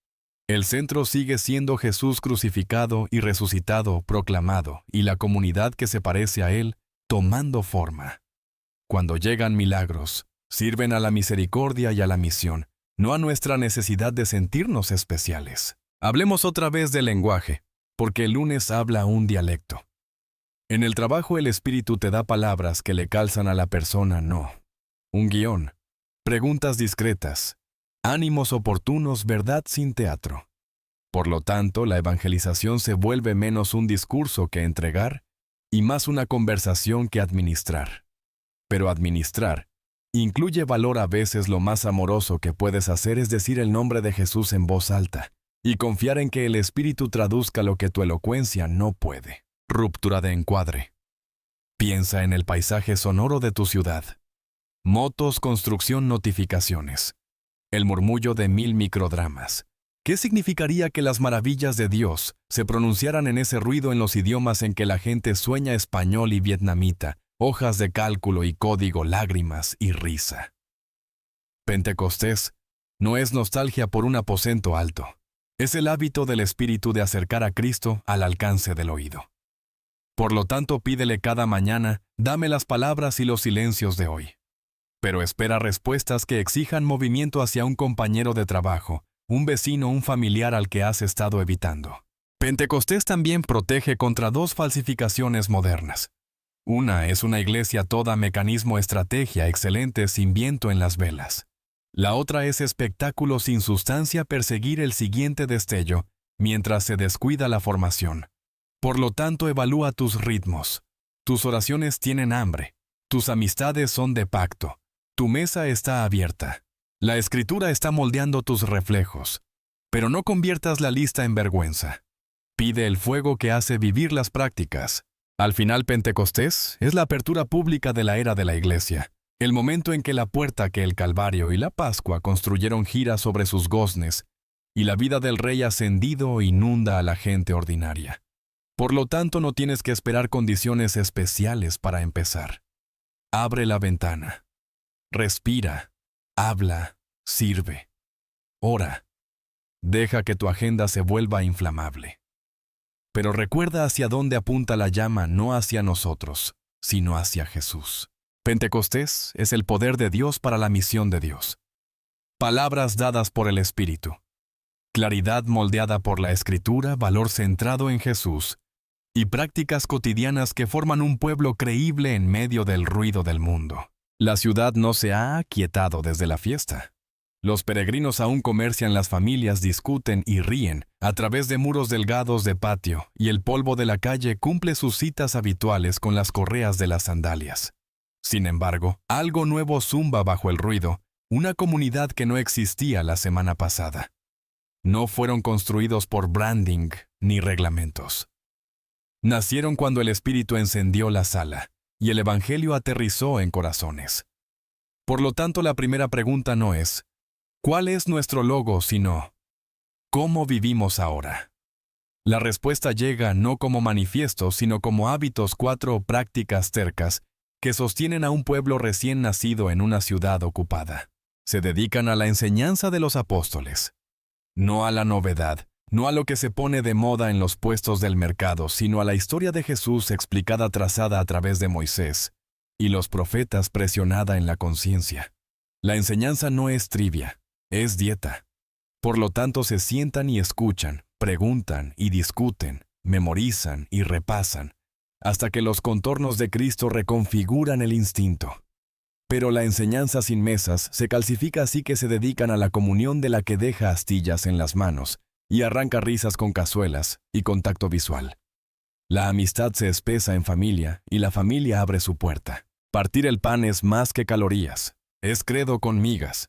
El centro sigue siendo Jesús crucificado y resucitado, proclamado, y la comunidad que se parece a Él, tomando forma. Cuando llegan milagros, sirven a la misericordia y a la misión, no a nuestra necesidad de sentirnos especiales. Hablemos otra vez del lenguaje, porque el lunes habla un dialecto. En el trabajo el Espíritu te da palabras que le calzan a la persona, no. Un guión, preguntas discretas, ánimos oportunos, verdad sin teatro. Por lo tanto, la evangelización se vuelve menos un discurso que entregar y más una conversación que administrar. Pero administrar incluye valor. A veces lo más amoroso que puedes hacer es decir el nombre de Jesús en voz alta y confiar en que el Espíritu traduzca lo que tu elocuencia no puede. Ruptura de encuadre. Piensa en el paisaje sonoro de tu ciudad. Motos, construcción, notificaciones. El murmullo de 1000 microdramas. ¿Qué significaría que las maravillas de Dios se pronunciaran en ese ruido en los idiomas en que la gente sueña español y vietnamita, hojas de cálculo y código, lágrimas y risa? Pentecostés no es nostalgia por un aposento alto. Es el hábito del Espíritu de acercar a Cristo al alcance del oído. Por lo tanto, pídele cada mañana, dame las palabras y los silencios de hoy. Pero espera respuestas que exijan movimiento hacia un compañero de trabajo, un vecino, un familiar al que has estado evitando. Pentecostés también protege contra dos falsificaciones modernas. Una es una iglesia toda mecanismo, estrategia excelente sin viento en las velas. La otra es espectáculo sin sustancia perseguir el siguiente destello, mientras se descuida la formación. Por lo tanto, evalúa tus ritmos. Tus oraciones tienen hambre. Tus amistades son de pacto. Tu mesa está abierta. La Escritura está moldeando tus reflejos. Pero no conviertas la lista en vergüenza. Pide el fuego que hace vivir las prácticas. Al final, Pentecostés es la apertura pública de la era de la Iglesia. El momento en que la puerta que el Calvario y la Pascua construyeron gira sobre sus goznes, y la vida del Rey ascendido inunda a la gente ordinaria. Por lo tanto, no tienes que esperar condiciones especiales para empezar. Abre la ventana. Respira. Habla. Sirve. Ora. Deja que tu agenda se vuelva inflamable. Pero recuerda hacia dónde apunta la llama, no hacia nosotros, sino hacia Jesús. Pentecostés es el poder de Dios para la misión de Dios. Palabras dadas por el Espíritu. Claridad moldeada por la Escritura, valor centrado en Jesús, y prácticas cotidianas que forman un pueblo creíble en medio del ruido del mundo. La ciudad no se ha aquietado desde la fiesta. Los peregrinos aún comercian, las familias discuten y ríen a través de muros delgados de patio, y el polvo de la calle cumple sus citas habituales con las correas de las sandalias. Sin embargo, algo nuevo zumba bajo el ruido, una comunidad que no existía la semana pasada. No fueron construidos por branding ni reglamentos. Nacieron cuando el Espíritu encendió la sala, y el Evangelio aterrizó en corazones. Por lo tanto, la primera pregunta no es, ¿cuál es nuestro logo?, sino, ¿cómo vivimos ahora? La respuesta llega no como manifiesto, sino como hábitos, 4 prácticas tercas, que sostienen a un pueblo recién nacido en una ciudad ocupada. Se dedican a la enseñanza de los apóstoles. No a la novedad, no a lo que se pone de moda en los puestos del mercado, sino a la historia de Jesús explicada, trazada a través de Moisés, y los profetas presionada en la conciencia. La enseñanza no es trivia, es dieta. Por lo tanto, se sientan y escuchan, preguntan y discuten, memorizan y repasan, hasta que los contornos de Cristo reconfiguran el instinto. Pero la enseñanza sin mesas se calcifica, así que se dedican a la comunión, de la que deja astillas en las manos y arranca risas con cazuelas y contacto visual. La amistad se espesa en familia y la familia abre su puerta. Partir el pan es más que calorías, es credo con migas.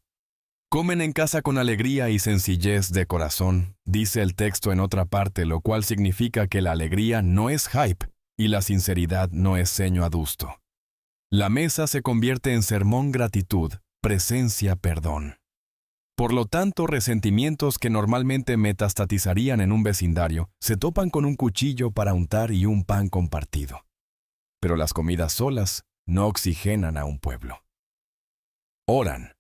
Comen en casa con alegría y sencillez de corazón, dice el texto en otra parte, lo cual significa que la alegría no es hype y la sinceridad no es ceño adusto. La mesa se convierte en sermón, gratitud, presencia, perdón. Por lo tanto, resentimientos que normalmente metastatizarían en un vecindario se topan con un cuchillo para untar y un pan compartido. Pero las comidas solas no oxigenan a un pueblo. Oran.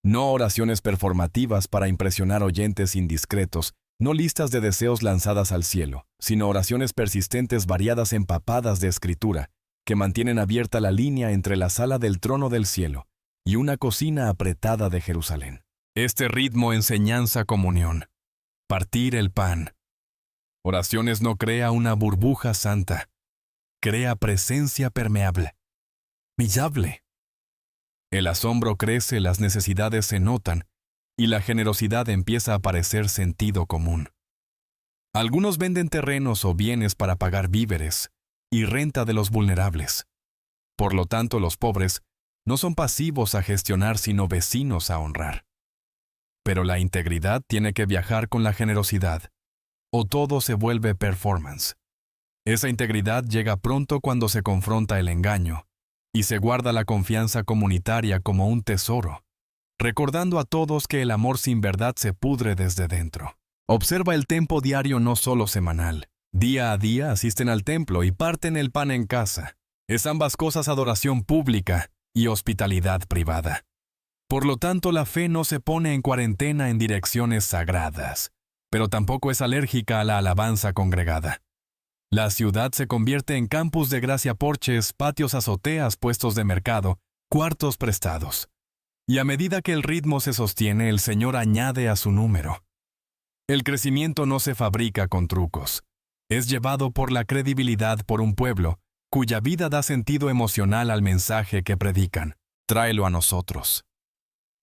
No oraciones performativas para impresionar oyentes indiscretos, no listas de deseos lanzadas al cielo, sino oraciones persistentes, variadas, empapadas de Escritura, que mantienen abierta la línea entre la sala del trono del cielo y una cocina apretada de Jerusalén. Este ritmo, enseñanza, comunión. Partir el pan. Oraciones no crea una burbuja santa, crea presencia permeable, millable. El asombro crece, las necesidades se notan, y la generosidad empieza a parecer sentido común. Algunos venden terrenos o bienes para pagar víveres y renta de los vulnerables. Por lo tanto, los pobres no son pasivos a gestionar, sino vecinos a honrar. Pero la integridad tiene que viajar con la generosidad, o todo se vuelve performance. Esa integridad llega pronto cuando se confronta el engaño, y se guarda la confianza comunitaria como un tesoro, recordando a todos que el amor sin verdad se pudre desde dentro. Observa el tempo diario, no solo semanal. Día a día asisten al templo y parten el pan en casa. Es ambas cosas adoración pública y hospitalidad privada. Por lo tanto, la fe no se pone en cuarentena en direcciones sagradas, pero tampoco es alérgica a la alabanza congregada. La ciudad se convierte en campus de gracia, porches, patios, azoteas, puestos de mercado, cuartos prestados. Y a medida que el ritmo se sostiene, el Señor añade a su número. El crecimiento no se fabrica con trucos. Es llevado por la credibilidad por un pueblo cuya vida da sentido emocional al mensaje que predican. Tráelo a nosotros.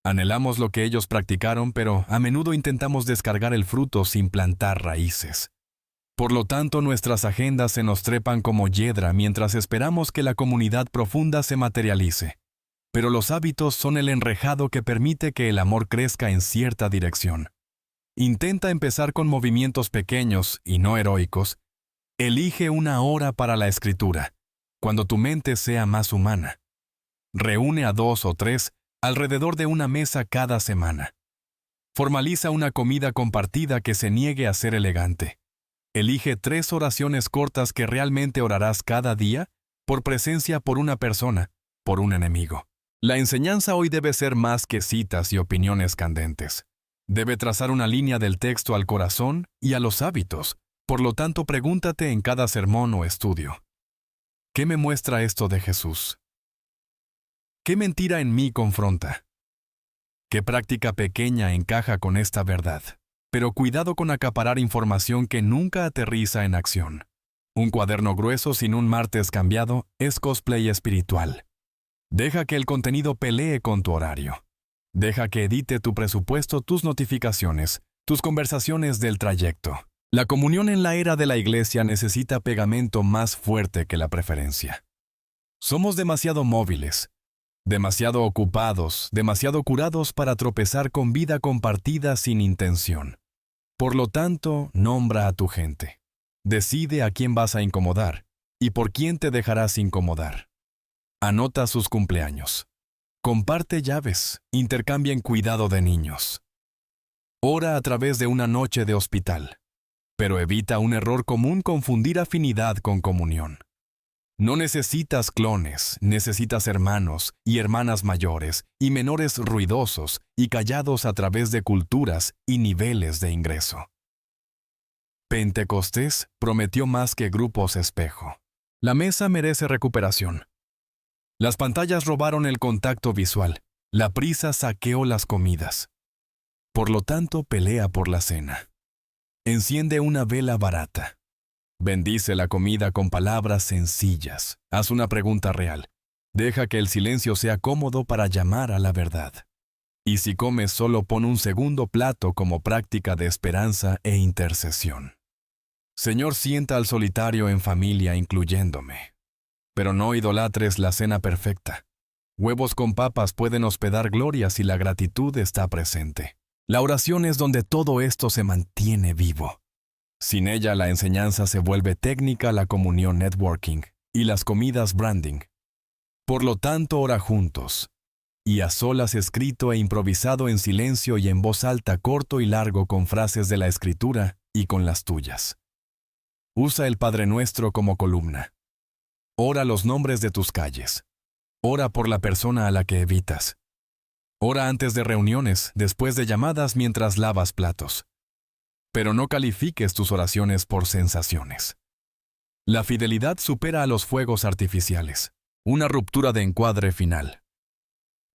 Anhelamos lo que ellos practicaron, pero a menudo intentamos descargar el fruto sin plantar raíces. Por lo tanto, nuestras agendas se nos trepan como hiedra mientras esperamos que la comunidad profunda se materialice. Pero los hábitos son el enrejado que permite que el amor crezca en cierta dirección. Intenta empezar con movimientos pequeños y no heroicos. Elige una hora para la escritura, cuando tu mente sea más humana. Reúne a 2 o 3 alrededor de una mesa cada semana. Formaliza una comida compartida que se niegue a ser elegante. Elige 3 oraciones cortas que realmente orarás cada día, por presencia por una persona, por un enemigo. La enseñanza hoy debe ser más que citas y opiniones candentes. Debe trazar una línea del texto al corazón y a los hábitos. Por lo tanto, pregúntate en cada sermón o estudio: ¿qué me muestra esto de Jesús? ¿Qué mentira en mí confronta? ¿Qué práctica pequeña encaja con esta verdad? Pero cuidado con acaparar información que nunca aterriza en acción. Un cuaderno grueso sin un martes cambiado es cosplay espiritual. Deja que el contenido pelee con tu horario. Deja que edite tu presupuesto, tus notificaciones, tus conversaciones del trayecto. La comunión en la era de la iglesia necesita pegamento más fuerte que la preferencia. Somos demasiado móviles, demasiado ocupados, demasiado curados para tropezar con vida compartida sin intención. Por lo tanto, nombra a tu gente. Decide a quién vas a incomodar y por quién te dejarás incomodar. Anota sus cumpleaños. Comparte llaves, intercambien cuidado de niños. Ora a través de una noche de hospital. Pero evita un error común: confundir afinidad con comunión. No necesitas clones, necesitas hermanos y hermanas mayores y menores ruidosos y callados a través de culturas y niveles de ingreso. Pentecostés prometió más que grupos espejo. La mesa merece recuperación. Las pantallas robaron el contacto visual. La prisa saqueó las comidas. Por lo tanto, pelea por la cena. Enciende una vela barata. Bendice la comida con palabras sencillas. Haz una pregunta real. Deja que el silencio sea cómodo para llamar a la verdad. Y si comes, solo pon un segundo plato como práctica de esperanza e intercesión. Señor, sienta al solitario en familia, incluyéndome. Pero no idolatres la cena perfecta. Huevos con papas pueden hospedar gloria si la gratitud está presente. La oración es donde todo esto se mantiene vivo. Sin ella, la enseñanza se vuelve técnica, la comunión networking y las comidas branding. Por lo tanto, ora juntos, y a solas, escrito e improvisado, en silencio y en voz alta, corto y largo, con frases de la Escritura y con las tuyas. Usa el Padre Nuestro como columna. Ora los nombres de tus calles. Ora por la persona a la que evitas. Ora antes de reuniones, después de llamadas, mientras lavas platos. Pero no califiques tus oraciones por sensaciones. La fidelidad supera a los fuegos artificiales. Una ruptura de encuadre final.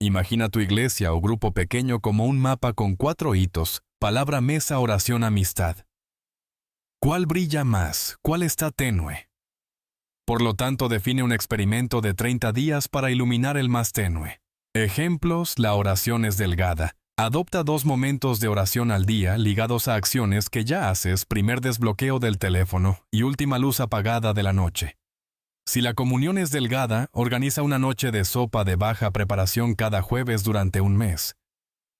Imagina tu iglesia o grupo pequeño como un mapa con 4 hitos: palabra, mesa, oración, amistad. ¿Cuál brilla más? ¿Cuál está tenue? Por lo tanto, define un experimento de 30 días para iluminar el más tenue. Ejemplos: la oración es delgada. Adopta 2 momentos de oración al día ligados a acciones que ya haces: primer desbloqueo del teléfono y última luz apagada de la noche. Si la comunión es delgada, organiza una noche de sopa de baja preparación cada jueves durante un mes.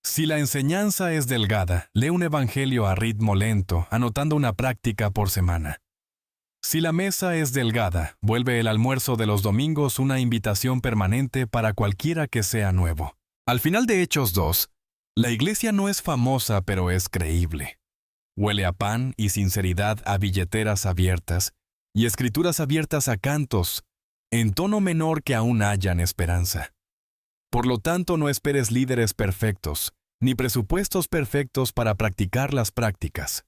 Si la enseñanza es delgada, lee un evangelio a ritmo lento, anotando una práctica por semana. Si la mesa es delgada, vuelve el almuerzo de los domingos una invitación permanente para cualquiera que sea nuevo. Al final de Hechos 2, la iglesia no es famosa, pero es creíble. Huele a pan y sinceridad a billeteras abiertas y escrituras abiertas a cantos, en tono menor que aún hayan esperanza. Por lo tanto, no esperes líderes perfectos, ni presupuestos perfectos para practicar las prácticas.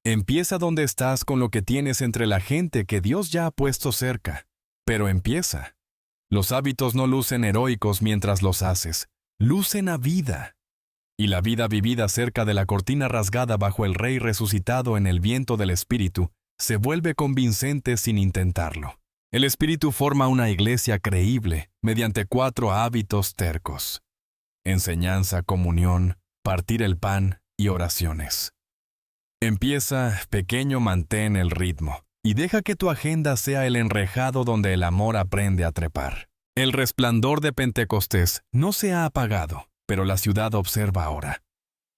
Empieza donde estás, con lo que tienes entre la gente que Dios ya ha puesto cerca. Pero empieza. Los hábitos no lucen heroicos mientras los haces, lucen a vida. Y la vida vivida cerca de la cortina rasgada bajo el Rey resucitado en el viento del Espíritu se vuelve convincente sin intentarlo. El Espíritu forma una iglesia creíble mediante 4 hábitos tercos. enseñanza, comunión, partir el pan y oraciones. Empieza pequeño, mantén el ritmo y deja que tu agenda sea el enrejado donde el amor aprende a trepar. El resplandor de Pentecostés no se ha apagado, pero la ciudad observa ahora.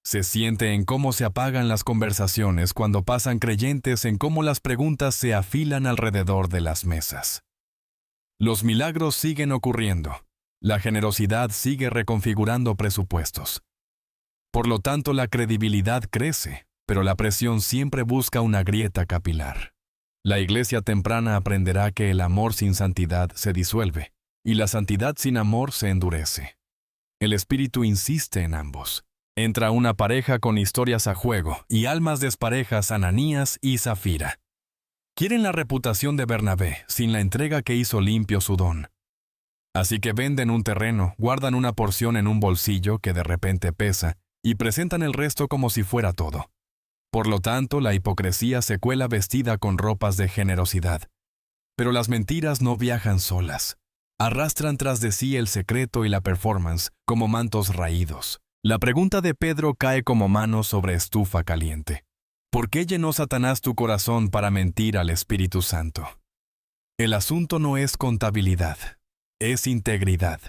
Se siente en cómo se apagan las conversaciones cuando pasan creyentes, en cómo las preguntas se afilan alrededor de las mesas. Los milagros siguen ocurriendo. La generosidad sigue reconfigurando presupuestos. Por lo tanto, la credibilidad crece, pero la presión siempre busca una grieta capilar. La iglesia temprana aprenderá que el amor sin santidad se disuelve, y la santidad sin amor se endurece. El Espíritu insiste en ambos. Entra una pareja con historias a juego y almas desparejas, Ananías y Zafira. Quieren la reputación de Bernabé sin la entrega que hizo limpio su don. Así que venden un terreno, guardan una porción en un bolsillo que de repente pesa y presentan el resto como si fuera todo. Por lo tanto, la hipocresía se cuela vestida con ropas de generosidad. Pero las mentiras no viajan solas. Arrastran tras de sí el secreto y la performance como mantos raídos. La pregunta de Pedro cae como mano sobre estufa caliente. ¿Por qué llenó Satanás tu corazón para mentir al Espíritu Santo? El asunto no es contabilidad, es integridad.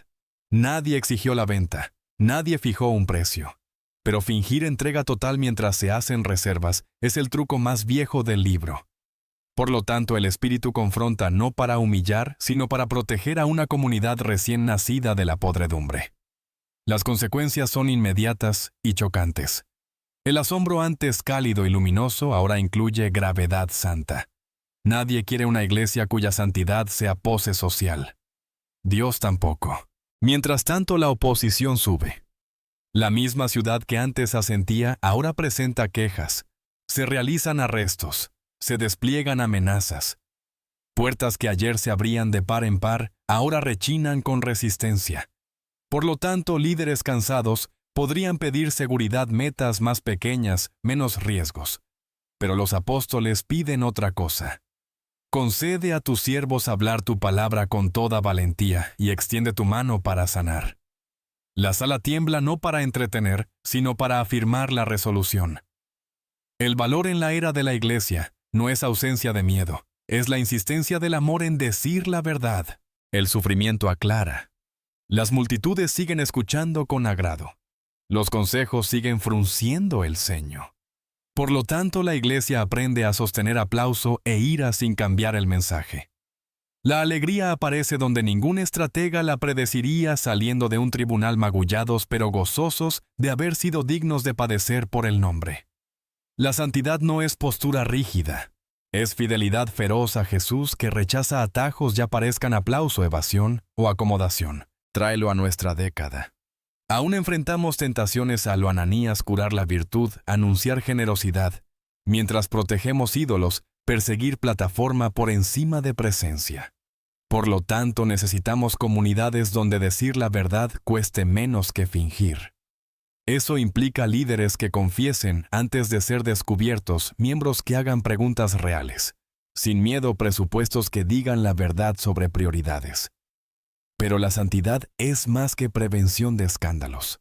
Nadie exigió la venta, nadie fijó un precio. Pero fingir entrega total mientras se hacen reservas es el truco más viejo del libro. Por lo tanto, el Espíritu confronta no para humillar, sino para proteger a una comunidad recién nacida de la podredumbre. Las consecuencias son inmediatas y chocantes. El asombro antes cálido y luminoso ahora incluye gravedad santa. Nadie quiere una iglesia cuya santidad sea pose social. Dios tampoco. Mientras tanto, la oposición sube. La misma ciudad que antes asentía ahora presenta quejas. Se realizan arrestos. Se despliegan amenazas. Puertas que ayer se abrían de par en par, ahora rechinan con resistencia. Por lo tanto, líderes cansados podrían pedir seguridad, metas más pequeñas, menos riesgos. Pero los apóstoles piden otra cosa. Concede a tus siervos hablar tu palabra con toda valentía y extiende tu mano para sanar. La sala tiembla no para entretener, sino para afirmar la resolución. El valor en la era de la iglesia no es ausencia de miedo, es la insistencia del amor en decir la verdad. El sufrimiento aclara. Las multitudes siguen escuchando con agrado. Los consejos siguen frunciendo el ceño. Por lo tanto, la iglesia aprende a sostener aplauso e ira sin cambiar el mensaje. La alegría aparece donde ningún estratega la predeciría, saliendo de un tribunal magullados pero gozosos de haber sido dignos de padecer por el nombre. La santidad no es postura rígida, es fidelidad feroz a Jesús que rechaza atajos ya parezcan aplauso, evasión o acomodación. Tráelo a nuestra década. Aún enfrentamos tentaciones a lo Ananías, curar la virtud, anunciar generosidad, mientras protegemos ídolos, perseguir plataforma por encima de presencia. Por lo tanto, necesitamos comunidades donde decir la verdad cueste menos que fingir. Eso implica líderes que confiesen antes de ser descubiertos, miembros que hagan preguntas reales, sin miedo, presupuestos que digan la verdad sobre prioridades. Pero la santidad es más que prevención de escándalos.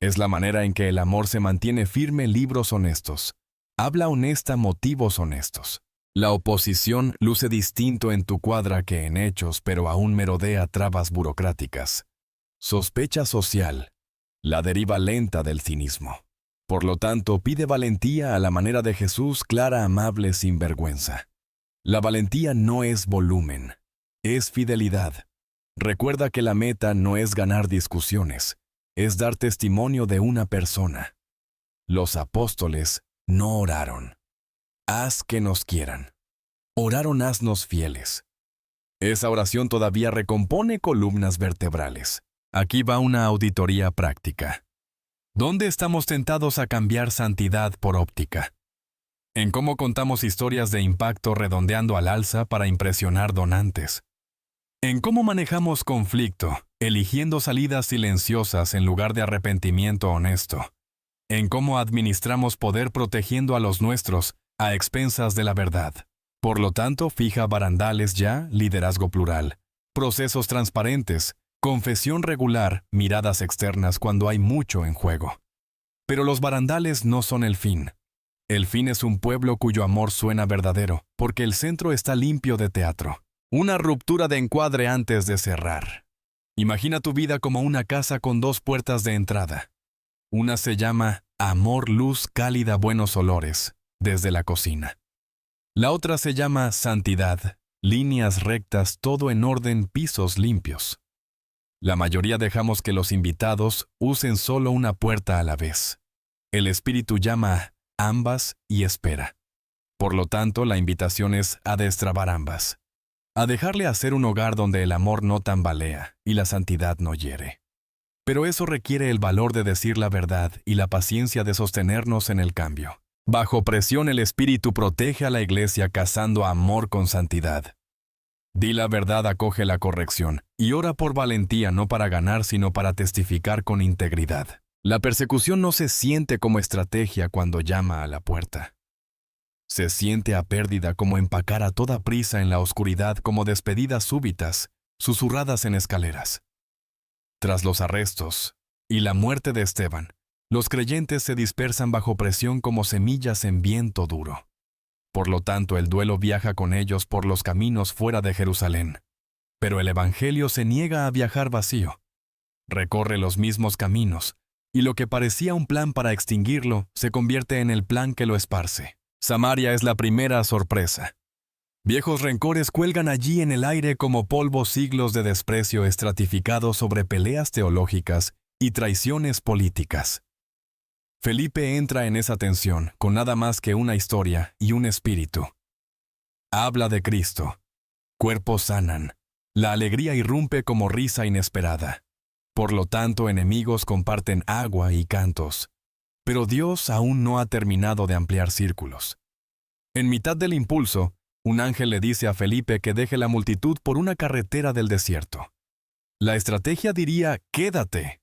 Es la manera en que el amor se mantiene firme, libros honestos. Habla honesta, motivos honestos. La oposición luce distinto en tu cuadra que en hechos, pero aún merodea trabas burocráticas. Sospecha social. La deriva lenta del cinismo. Por lo tanto, pide valentía a la manera de Jesús, clara, amable, sin vergüenza. La valentía no es volumen, es fidelidad. Recuerda que la meta no es ganar discusiones, es dar testimonio de una persona. Los apóstoles no oraron. Haz que nos quieran. Oraron, haznos fieles. Esa oración todavía recompone columnas vertebrales. Aquí va una auditoría práctica. ¿Dónde estamos tentados a cambiar santidad por óptica? En cómo contamos historias de impacto redondeando al alza para impresionar donantes. En cómo manejamos conflicto, eligiendo salidas silenciosas en lugar de arrepentimiento honesto. En cómo administramos poder protegiendo a los nuestros a expensas de la verdad. Por lo tanto, fija barandales ya, liderazgo plural, procesos transparentes, Confesión regular, miradas externas cuando hay mucho en juego. Pero los barandales no son el fin. El fin es un pueblo cuyo amor suena verdadero, porque el centro está limpio de teatro. Una ruptura de encuadre antes de cerrar. Imagina tu vida como una casa con dos puertas de entrada. Una se llama amor, luz, cálida, buenos olores, desde la cocina. La otra se llama santidad, líneas rectas, todo en orden, pisos limpios. La mayoría dejamos que los invitados usen solo una puerta a la vez. El Espíritu llama a ambas y espera. Por lo tanto, la invitación es a destrabar ambas. A dejarle hacer un hogar donde el amor no tambalea y la santidad no hiere. Pero eso requiere el valor de decir la verdad y la paciencia de sostenernos en el cambio. Bajo presión el Espíritu protege a la iglesia casando amor con santidad. Di la verdad, acoge la corrección, y ora por valentía no para ganar sino para testificar con integridad. La persecución no se siente como estrategia cuando llama a la puerta. Se siente a pérdida como empacar a toda prisa en la oscuridad, como despedidas súbitas, susurradas en escaleras. Tras los arrestos y la muerte de Esteban, los creyentes se dispersan bajo presión como semillas en viento duro. Por lo tanto, el duelo viaja con ellos por los caminos fuera de Jerusalén. Pero el Evangelio se niega a viajar vacío. Recorre los mismos caminos, y lo que parecía un plan para extinguirlo se convierte en el plan que lo esparce. Samaria es la primera sorpresa. Viejos rencores cuelgan allí en el aire como polvo, siglos de desprecio estratificados sobre peleas teológicas y traiciones políticas. Felipe entra en esa tensión con nada más que una historia y un espíritu. Habla de Cristo. Cuerpos sanan. La alegría irrumpe como risa inesperada. Por lo tanto, enemigos comparten agua y cantos. Pero Dios aún no ha terminado de ampliar círculos. En mitad del impulso, un ángel le dice a Felipe que deje la multitud por una carretera del desierto. La estrategia diría, quédate.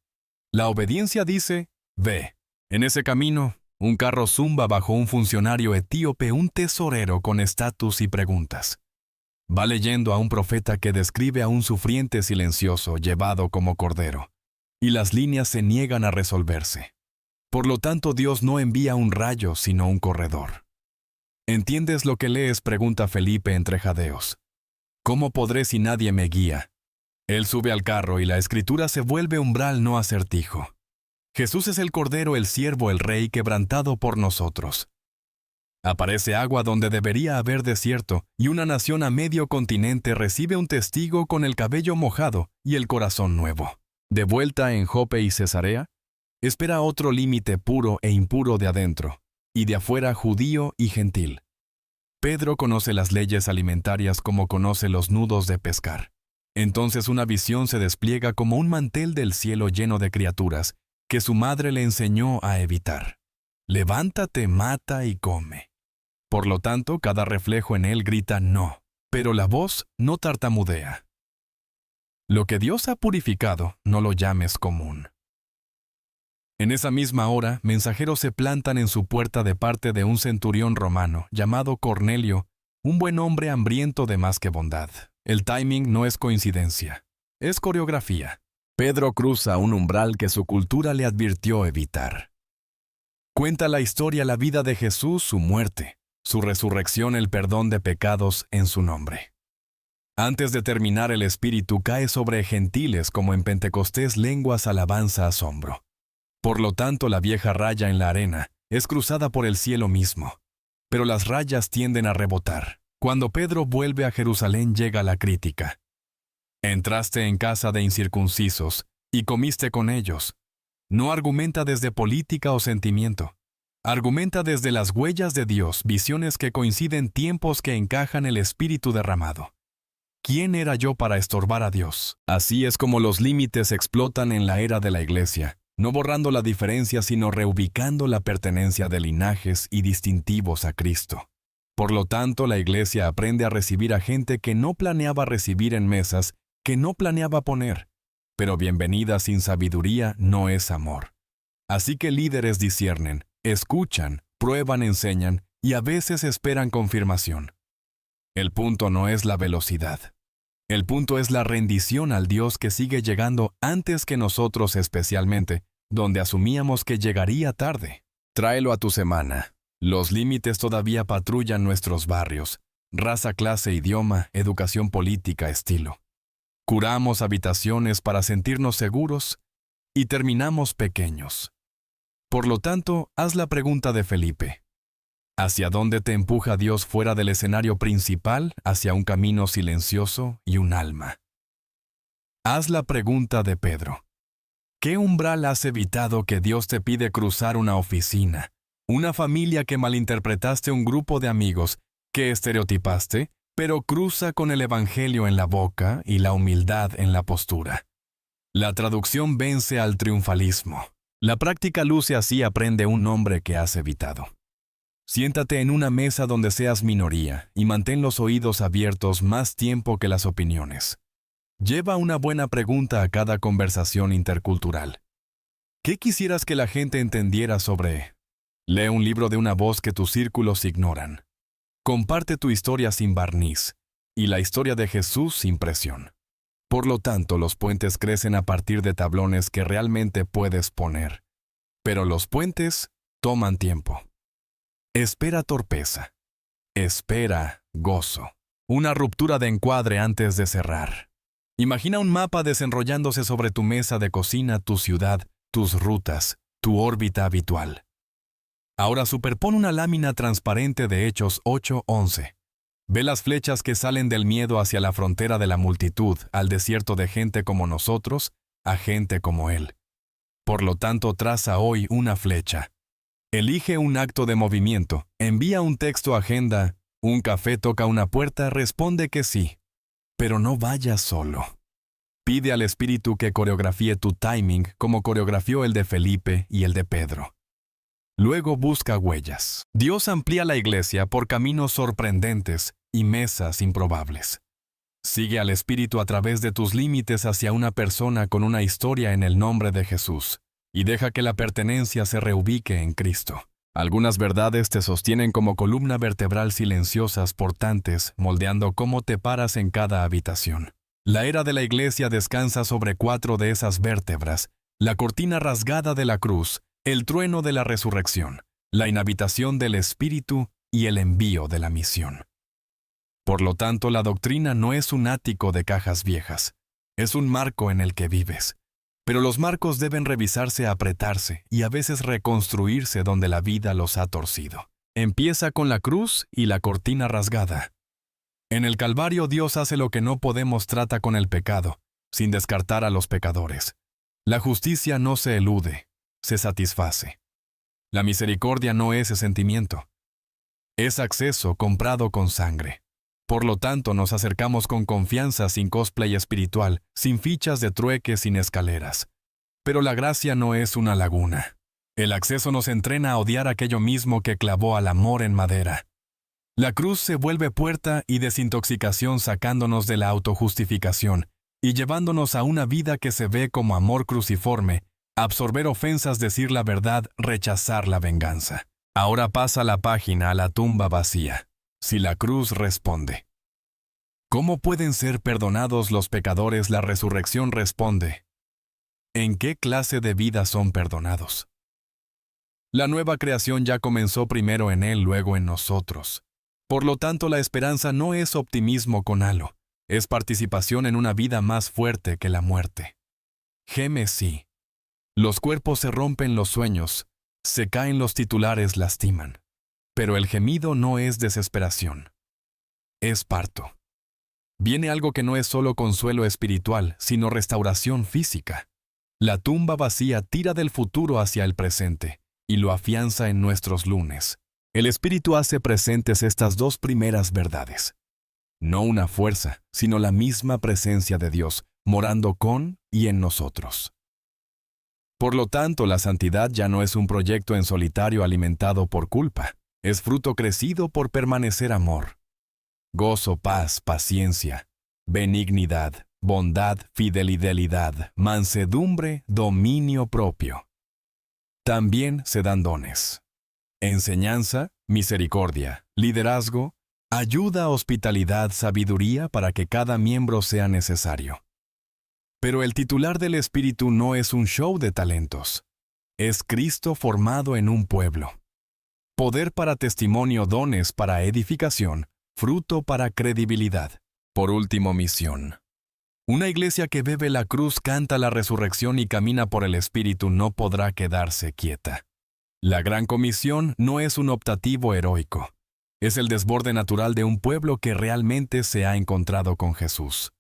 La obediencia dice, ve. En ese camino, un carro zumba bajo un funcionario etíope, un tesorero con estatus y preguntas. Va leyendo a un profeta que describe a un sufriente silencioso llevado como cordero, y las líneas se niegan a resolverse. Por lo tanto, Dios no envía un rayo, sino un corredor. ¿Entiendes lo que lees?, pregunta Felipe entre jadeos. ¿Cómo podré si nadie me guía? Él sube al carro y la escritura se vuelve umbral, no acertijo. Jesús es el Cordero, el siervo, el Rey quebrantado por nosotros. Aparece agua donde debería haber desierto, y una nación a medio continente recibe un testigo con el cabello mojado y el corazón nuevo. De vuelta en Jope y Cesarea, espera otro límite puro e impuro de adentro, y de afuera judío y gentil. Pedro conoce las leyes alimentarias como conoce los nudos de pescar. Entonces una visión se despliega como un mantel del cielo lleno de criaturas que su madre le enseñó a evitar. Levántate, mata y come. Por lo tanto, cada reflejo en él grita no, pero la voz no tartamudea. Lo que Dios ha purificado, no lo llames común. En esa misma hora, mensajeros se plantan en su puerta de parte de un centurión romano llamado Cornelio, un buen hombre hambriento de más que bondad. El timing no es coincidencia, es coreografía. Pedro cruza un umbral que su cultura le advirtió evitar. Cuenta la historia, la vida de Jesús, su muerte, su resurrección, el perdón de pecados en su nombre. Antes de terminar, el Espíritu cae sobre gentiles como en Pentecostés, lenguas, alabanza, asombro. Por lo tanto, la vieja raya en la arena es cruzada por el cielo mismo. Pero las rayas tienden a rebotar. Cuando Pedro vuelve a Jerusalén llega la crítica. Entraste en casa de incircuncisos y comiste con ellos. No argumenta desde política o sentimiento. Argumenta desde las huellas de Dios, visiones que coinciden, tiempos que encajan, el Espíritu derramado. ¿Quién era yo para estorbar a Dios? Así es como los límites explotan en la era de la Iglesia, no borrando la diferencia, sino reubicando la pertenencia de linajes y distintivos a Cristo. Por lo tanto, la Iglesia aprende a recibir a gente que no planeaba recibir en mesas, que no planeaba poner. Pero bienvenida sin sabiduría no es amor. Así que líderes disciernen, escuchan, prueban, enseñan y a veces esperan confirmación. El punto no es la velocidad. El punto es la rendición al Dios que sigue llegando antes que nosotros especialmente, donde asumíamos que llegaría tarde. Tráelo a tu semana. Los límites todavía patrullan nuestros barrios. Raza, clase, idioma, educación política, estilo. Curamos habitaciones para sentirnos seguros y terminamos pequeños. Por lo tanto, haz la pregunta de Felipe. ¿Hacia dónde te empuja Dios fuera del escenario principal, hacia un camino silencioso y un alma? Haz la pregunta de Pedro. ¿Qué umbral has evitado que Dios te pide cruzar una oficina, una familia que malinterpretaste, un grupo de amigos que estereotipaste, pero cruza con el Evangelio en la boca y la humildad en la postura? La traducción vence al triunfalismo. La práctica luce así: aprende un nombre que has evitado. Siéntate en una mesa donde seas minoría y mantén los oídos abiertos más tiempo que las opiniones. Lleva una buena pregunta a cada conversación intercultural. ¿Qué quisieras que la gente entendiera sobre? Lee un libro de una voz que tus círculos ignoran. Comparte tu historia sin barniz y la historia de Jesús sin presión. Por lo tanto, los puentes crecen a partir de tablones que realmente puedes poner. Pero los puentes toman tiempo. Espera torpeza. Espera gozo. Una ruptura de encuadre antes de cerrar. Imagina un mapa desenrollándose sobre tu mesa de cocina, tu ciudad, tus rutas, tu órbita habitual. Ahora superpon una lámina transparente de Hechos 8:11. Ve las flechas que salen del miedo hacia la frontera de la multitud, al desierto de gente como nosotros, a gente como Él. Por lo tanto, traza hoy una flecha. Elige un acto de movimiento, envía un texto a agenda, un café toca una puerta, responde que sí. Pero no vayas solo. Pide al Espíritu que coreografíe tu timing como coreografió el de Felipe y el de Pedro. Luego busca huellas. Dios amplía la iglesia por caminos sorprendentes y mesas improbables. Sigue al Espíritu a través de tus límites hacia una persona con una historia en el nombre de Jesús, y deja que la pertenencia se reubique en Cristo. Algunas verdades te sostienen como columna vertebral, silenciosas, portantes, moldeando cómo te paras en cada habitación. La era de la iglesia descansa sobre 4 de esas vértebras: la cortina rasgada de la cruz, el trueno de la resurrección, la inhabitación del Espíritu y el envío de la misión. Por lo tanto, la doctrina no es un ático de cajas viejas, es un marco en el que vives. Pero los marcos deben revisarse, apretarse y a veces reconstruirse donde la vida los ha torcido. Empieza con la cruz y la cortina rasgada. En el Calvario Dios hace lo que no podemos: trata con el pecado, sin descartar a los pecadores. La justicia no se elude, se satisface. La misericordia no es sentimiento, es acceso comprado con sangre. Por lo tanto, nos acercamos con confianza, sin cosplay espiritual, sin fichas de trueque, sin escaleras. Pero la gracia no es una laguna. El acceso nos entrena a odiar aquello mismo que clavó al amor en madera. La cruz se vuelve puerta y desintoxicación, sacándonos de la autojustificación y llevándonos a una vida que se ve como amor cruciforme, absorber ofensas, decir la verdad, rechazar la venganza. Ahora pasa la página a la tumba vacía. Si la cruz responde, ¿cómo pueden ser perdonados los pecadores? La resurrección responde, ¿en qué clase de vida son perdonados? La nueva creación ya comenzó primero en Él, luego en nosotros. Por lo tanto, la esperanza no es optimismo con halo, es participación en una vida más fuerte que la muerte. Geme sí. Los cuerpos se rompen, los sueños, se caen, los titulares lastiman. Pero el gemido no es desesperación, es parto. Viene algo que no es solo consuelo espiritual, sino restauración física. La tumba vacía tira del futuro hacia el presente y lo afianza en nuestros lunes. El Espíritu hace presentes estas 2 primeras verdades. No una fuerza, sino la misma presencia de Dios, morando con y en nosotros. Por lo tanto, la santidad ya no es un proyecto en solitario alimentado por culpa. Es fruto crecido por permanecer amor. Gozo, paz, paciencia, benignidad, bondad, fidelidad, mansedumbre, dominio propio. También se dan dones: enseñanza, misericordia, liderazgo, Ayuda, hospitalidad, sabiduría para que cada miembro sea necesario. Pero el titular del Espíritu no es un show de talentos. Es Cristo formado en un pueblo. Poder para testimonio, dones para edificación, fruto para credibilidad. Por último, misión. Una iglesia que bebe la cruz, canta la resurrección y camina por el Espíritu no podrá quedarse quieta. La gran comisión no es un optativo heroico. Es el desborde natural de un pueblo que realmente se ha encontrado con Jesús.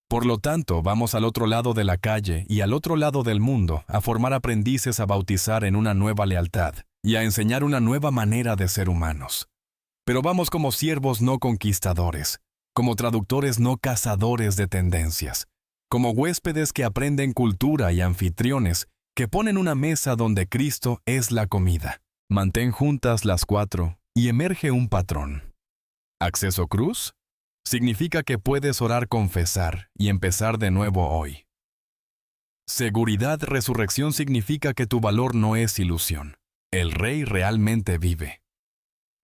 Por lo tanto, vamos al otro lado de la calle y al otro lado del mundo a formar aprendices, a bautizar en una nueva lealtad y a enseñar una nueva manera de ser humanos. Pero vamos como siervos no conquistadores, como traductores no cazadores de tendencias, como huéspedes que aprenden cultura y anfitriones que ponen una mesa donde Cristo es la comida. Mantén juntas las cuatro y emerge un patrón. ¿Acceso cruz? Significa que puedes orar, confesar y empezar de nuevo hoy. Seguridad, resurrección significa que tu valor no es ilusión. El Rey realmente vive.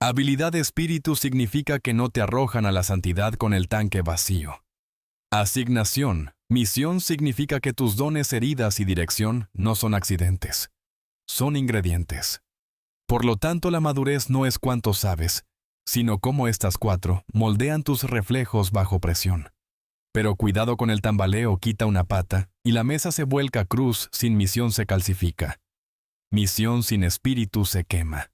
Habilidad, espíritu significa que no te arrojan a la santidad con el tanque vacío. Asignación, misión significa que tus dones, heridas y dirección no son accidentes. Son ingredientes. Por lo tanto, la madurez no es cuánto sabes, sino cómo estas cuatro moldean tus reflejos bajo presión. Pero cuidado con el tambaleo, quita una pata, y la mesa se vuelca cruz, sin misión se calcifica. Misión sin espíritu se quema.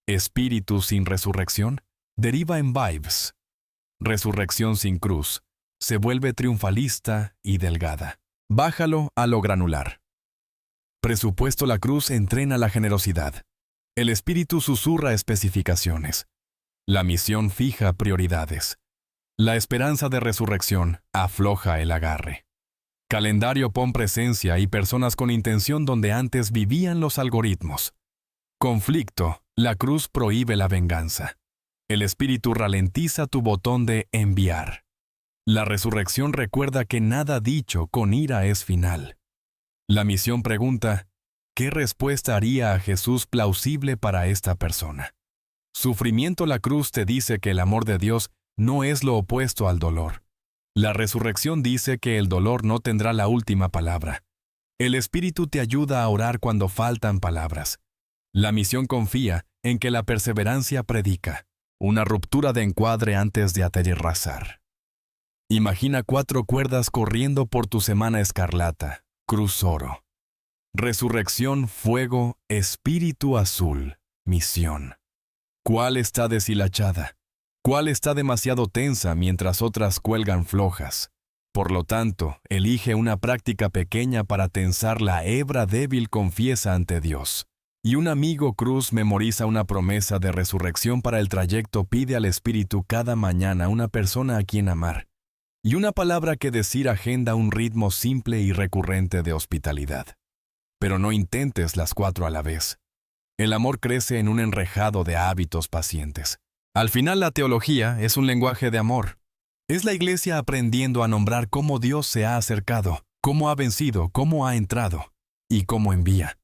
Espíritu sin resurrección deriva en vibes. Resurrección sin cruz se vuelve triunfalista y delgada. Bájalo a lo granular. Presupuesto, la cruz entrena la generosidad. El espíritu susurra especificaciones. La misión fija prioridades. La esperanza de resurrección afloja el agarre. Calendario, pon presencia y personas con intención donde antes vivían los algoritmos. Conflicto, la cruz prohíbe la venganza. El espíritu ralentiza tu botón de enviar. La resurrección recuerda que nada dicho con ira es final. La misión pregunta, ¿qué respuesta haría a Jesús plausible para esta persona? Sufrimiento, la cruz te dice que el amor de Dios no es lo opuesto al dolor. La resurrección dice que el dolor no tendrá la última palabra. El Espíritu te ayuda a orar cuando faltan palabras. La misión confía en que la perseverancia predica. Una ruptura de encuadre antes de aterrizar. Imagina 4 cuerdas corriendo por tu semana escarlata, cruz oro. Resurrección, fuego, espíritu azul, misión. ¿Cuál está deshilachada? ¿Cuál está demasiado tensa mientras otras cuelgan flojas? Por lo tanto, elige una práctica pequeña para tensar la hebra débil, confiesa ante Dios. Y un amigo cruz memoriza una promesa de resurrección para el trayecto, pide al Espíritu cada mañana una persona a quien amar. Y una palabra que decir, agenda un ritmo simple y recurrente de hospitalidad. Pero no intentes las 4 a la vez. El amor crece en un enrejado de hábitos pacientes. Al final, la teología es un lenguaje de amor. Es la iglesia aprendiendo a nombrar cómo Dios se ha acercado, cómo ha vencido, cómo ha entrado y cómo envía.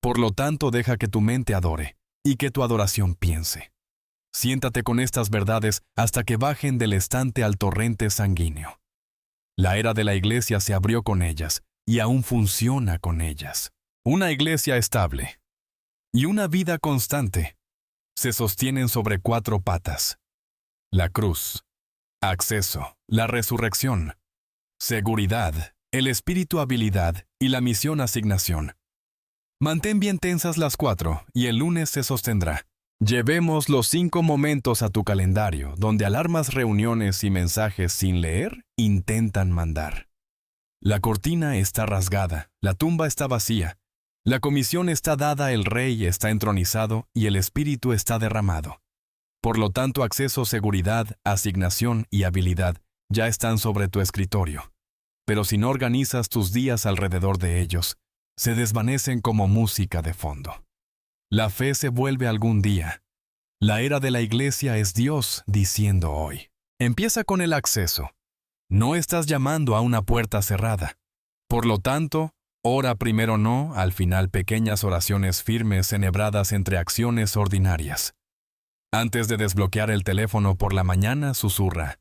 Por lo tanto, deja que tu mente adore y que tu adoración piense. Siéntate con estas verdades hasta que bajen del estante al torrente sanguíneo. La era de la iglesia se abrió con ellas y aún funciona con ellas. Una iglesia estable y una vida constante se sostienen sobre 4 patas. La cruz, acceso, la resurrección, seguridad, el espíritu, habilidad y la misión, asignación. Mantén bien tensas las 4 y el lunes se sostendrá. Llevemos los 5 momentos a tu calendario, donde alarmas, reuniones y mensajes sin leer intentan mandar. La cortina está rasgada, la tumba está vacía, la comisión está dada, el rey está entronizado y el espíritu está derramado. Por lo tanto, acceso, seguridad, asignación y habilidad ya están sobre tu escritorio. Pero si no organizas tus días alrededor de ellos, se desvanecen como música de fondo. La fe se vuelve algún día. La era de la iglesia es Dios diciendo hoy. Empieza con el acceso. No estás llamando a una puerta cerrada. Por lo tanto, ora primero, no, al final pequeñas oraciones firmes enhebradas entre acciones ordinarias. Antes de desbloquear el teléfono por la mañana, susurra: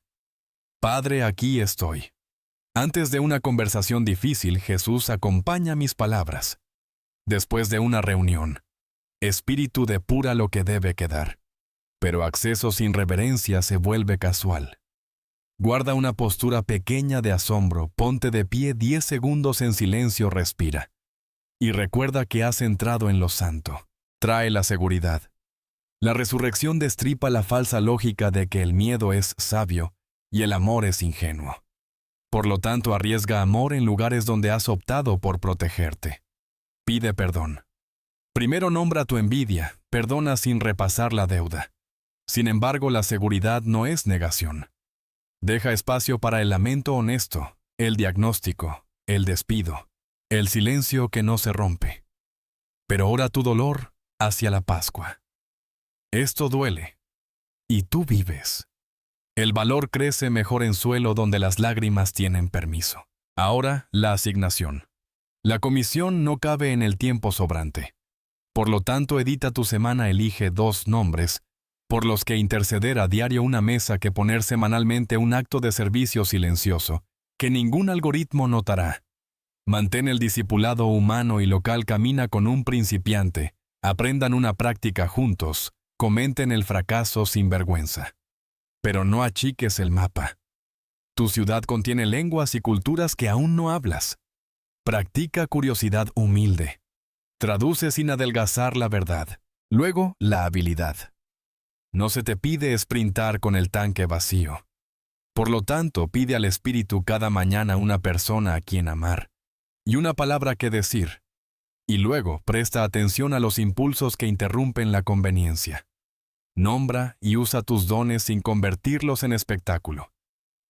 Padre, aquí estoy. Antes de una conversación difícil, Jesús acompaña mis palabras. Después de una reunión, Espíritu depura lo que debe quedar. Pero acceso sin reverencia se vuelve casual. Guarda una postura pequeña de asombro, ponte de pie 10 segundos en silencio, respira. Y recuerda que has entrado en lo santo. Trae la seguridad. La resurrección destripa la falsa lógica de que el miedo es sabio y el amor es ingenuo. Por lo tanto, arriesga amor en lugares donde has optado por protegerte. Pide perdón. Primero nombra tu envidia, perdona sin repasar la deuda. Sin embargo, la seguridad no es negación. Deja espacio para el lamento honesto, el diagnóstico, el despido, el silencio que no se rompe. Pero ora tu dolor hacia la Pascua. Esto duele, y tú vives. El valor crece mejor en suelo donde las lágrimas tienen permiso. Ahora, la asignación. La comisión no cabe en el tiempo sobrante. Por lo tanto, edita tu semana, elige 2 nombres, por los que interceder a diario, una mesa que poner semanalmente, un acto de servicio silencioso, que ningún algoritmo notará. Mantén el discipulado humano y local, camina con un principiante, aprendan una práctica juntos, comenten el fracaso sin vergüenza. Pero no achiques el mapa. Tu ciudad contiene lenguas y culturas que aún no hablas. Practica curiosidad humilde. Traduce sin adelgazar la verdad. Luego, la habilidad. No se te pide sprintar con el tanque vacío. Por lo tanto, pide al Espíritu cada mañana una persona a quien amar y una palabra que decir. Y luego, presta atención a los impulsos que interrumpen la conveniencia. Nombra y usa tus dones sin convertirlos en espectáculo.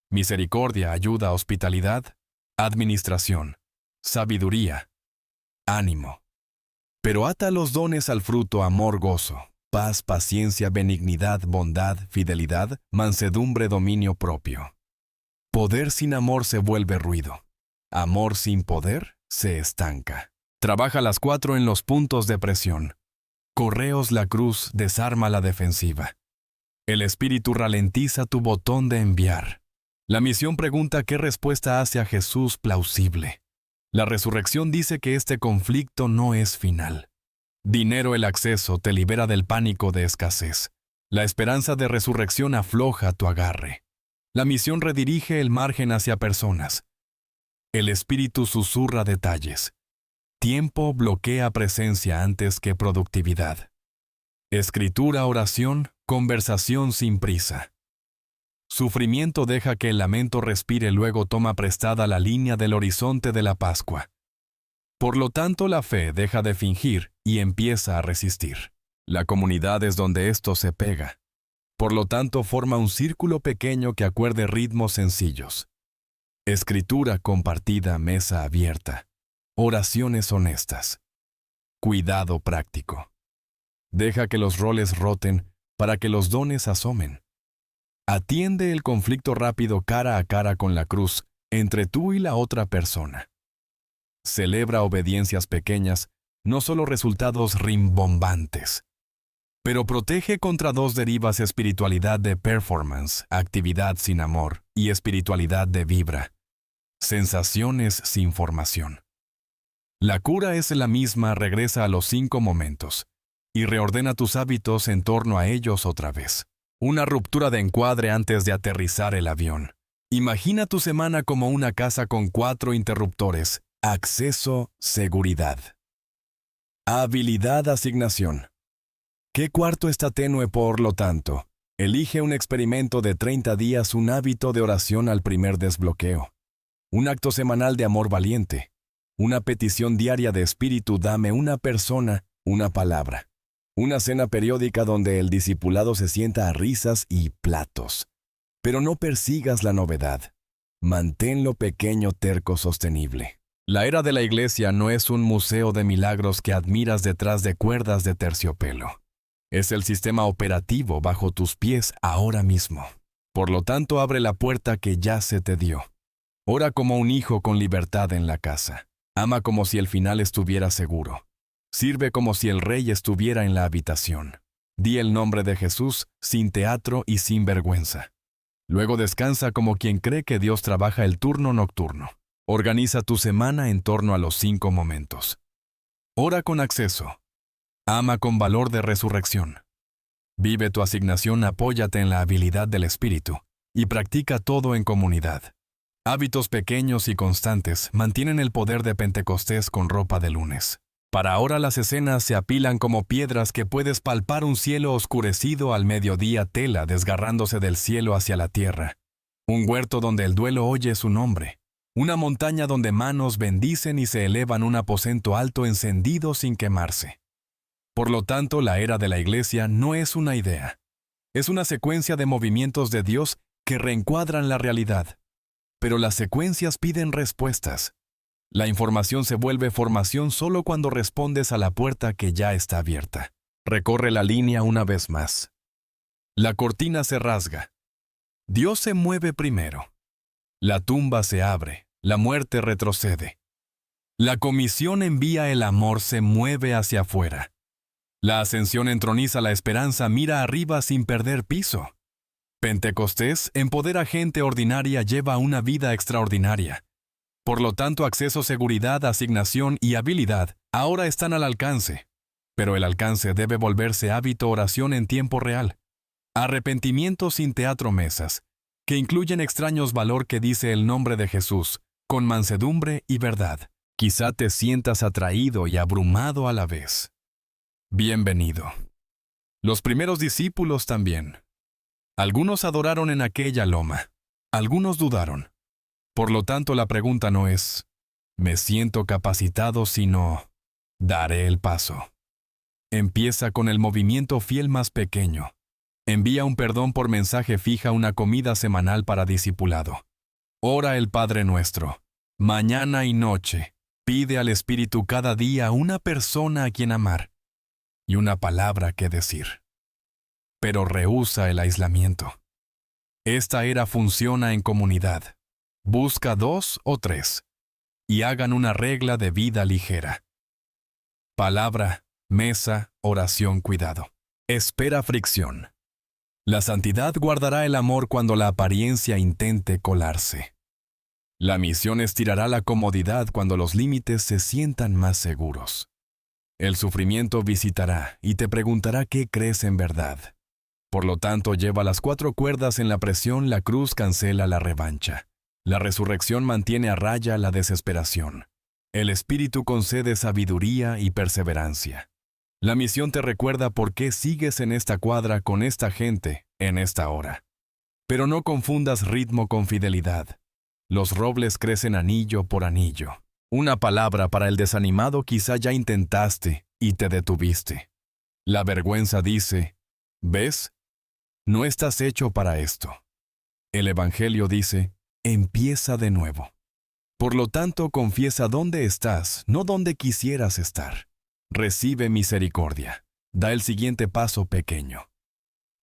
Misericordia, ayuda, hospitalidad, administración, sabiduría, ánimo. Pero ata los dones al fruto: amor, gozo, paz, paciencia, benignidad, bondad, fidelidad, mansedumbre, dominio propio. Poder sin amor se vuelve ruido. Amor sin poder se estanca. Trabaja las 4 en los puntos de presión. Correos la cruz, desarma la defensiva. El Espíritu ralentiza tu botón de enviar. La misión pregunta qué respuesta hace a Jesús plausible. La resurrección dice que este conflicto no es final. Dinero, el acceso, te libera del pánico de escasez. La esperanza de resurrección afloja tu agarre. La misión redirige el margen hacia personas. El Espíritu susurra detalles. Tiempo bloquea presencia antes que productividad. Escritura, oración, conversación sin prisa. Sufrimiento deja que el lamento respire, luego toma prestada la línea del horizonte de la Pascua. Por lo tanto, la fe deja de fingir y empieza a resistir. La comunidad es donde esto se pega. Por lo tanto, forma un círculo pequeño que acuerde ritmos sencillos. Escritura compartida, mesa abierta. Oraciones honestas. Cuidado práctico. Deja que los roles roten para que los dones asomen. Atiende el conflicto rápido cara a cara con la cruz entre tú y la otra persona. Celebra obediencias pequeñas, no solo resultados rimbombantes. Pero protege contra 2 derivas: espiritualidad de performance, actividad sin amor, y espiritualidad de vibra, sensaciones sin formación. La cura es la misma, regresa a los 5 momentos y reordena tus hábitos en torno a ellos otra vez. Una ruptura de encuadre antes de aterrizar el avión. Imagina tu semana como una casa con 4 interruptores: acceso, seguridad. Habilidad, asignación. ¿Qué cuarto está tenue? Por lo tanto, elige un experimento de 30 días, un hábito de oración al primer desbloqueo, un acto semanal de amor valiente, una petición diaria de Espíritu, dame una persona, una palabra, una cena periódica donde el discipulado se sienta a risas y platos. Pero no persigas la novedad. Manténlo pequeño, terco, sostenible. La era de la iglesia no es un museo de milagros que admiras detrás de cuerdas de terciopelo. Es el sistema operativo bajo tus pies ahora mismo. Por lo tanto, abre la puerta que ya se te dio. Ora como un hijo con libertad en la casa. Ama como si el final estuviera seguro. Sirve como si el rey estuviera en la habitación. Di el nombre de Jesús sin teatro y sin vergüenza. Luego descansa como quien cree que Dios trabaja el turno nocturno. Organiza tu semana en torno a los 5 momentos. Ora con acceso. Ama con valor de resurrección. Vive tu asignación, apóyate en la habilidad del Espíritu y practica todo en comunidad. Hábitos pequeños y constantes mantienen el poder de Pentecostés con ropa de lunes. Para ahora las escenas se apilan como piedras que puedes palpar: un cielo oscurecido al mediodía, tela desgarrándose del cielo hacia la tierra. Un huerto donde el duelo oye su nombre. Una montaña donde manos bendicen y se elevan un aposento alto encendido sin quemarse. Por lo tanto, la era de la Iglesia no es una idea. Es una secuencia de movimientos de Dios que reencuadran la realidad. Pero las secuencias piden respuestas. La información se vuelve formación solo cuando respondes a la puerta que ya está abierta. Recorre la línea una vez más. La cortina se rasga. Dios se mueve primero. La tumba se abre, la muerte retrocede. La comisión envía el amor, se mueve hacia afuera. La ascensión entroniza la esperanza, mira arriba sin perder piso. Pentecostés empodera gente ordinaria, lleva una vida extraordinaria. Por lo tanto, acceso, seguridad, asignación y habilidad ahora están al alcance. Pero el alcance debe volverse hábito, oración en tiempo real. Arrepentimiento sin teatro, mesas, que incluyen extraños valor que dice el nombre de Jesús, con mansedumbre y verdad. Quizá te sientas atraído y abrumado a la vez. Bienvenido. Los primeros discípulos también. Algunos adoraron en aquella loma. Algunos dudaron. Por lo tanto, la pregunta no es, ¿me siento capacitado?, sino, ¿daré el paso? Empieza con el movimiento fiel más pequeño. Envía un perdón por mensaje, fija una comida semanal para discipulado. Ora el Padre Nuestro. Mañana y noche, pide al Espíritu cada día una persona a quien amar y una palabra que decir. Pero rehúsa el aislamiento. Esta era funciona en comunidad. Busca 2 o 3 y hagan una regla de vida ligera. Palabra, mesa, oración, cuidado. Espera fricción. La santidad guardará el amor cuando la apariencia intente colarse. La misión estirará la comodidad cuando los límites se sientan más seguros. El sufrimiento visitará y te preguntará qué crees en verdad. Por lo tanto, lleva las 4 cuerdas en la presión, la cruz cancela la revancha. La resurrección mantiene a raya la desesperación. El Espíritu concede sabiduría y perseverancia. La misión te recuerda por qué sigues en esta cuadra con esta gente en esta hora. Pero no confundas ritmo con fidelidad. Los robles crecen anillo por anillo. Una palabra para el desanimado: quizá ya intentaste y te detuviste. La vergüenza dice, ¿ves? No estás hecho para esto. El Evangelio dice, empieza de nuevo. Por lo tanto, confiesa dónde estás, no dónde quisieras estar. Recibe misericordia. Da el siguiente paso pequeño.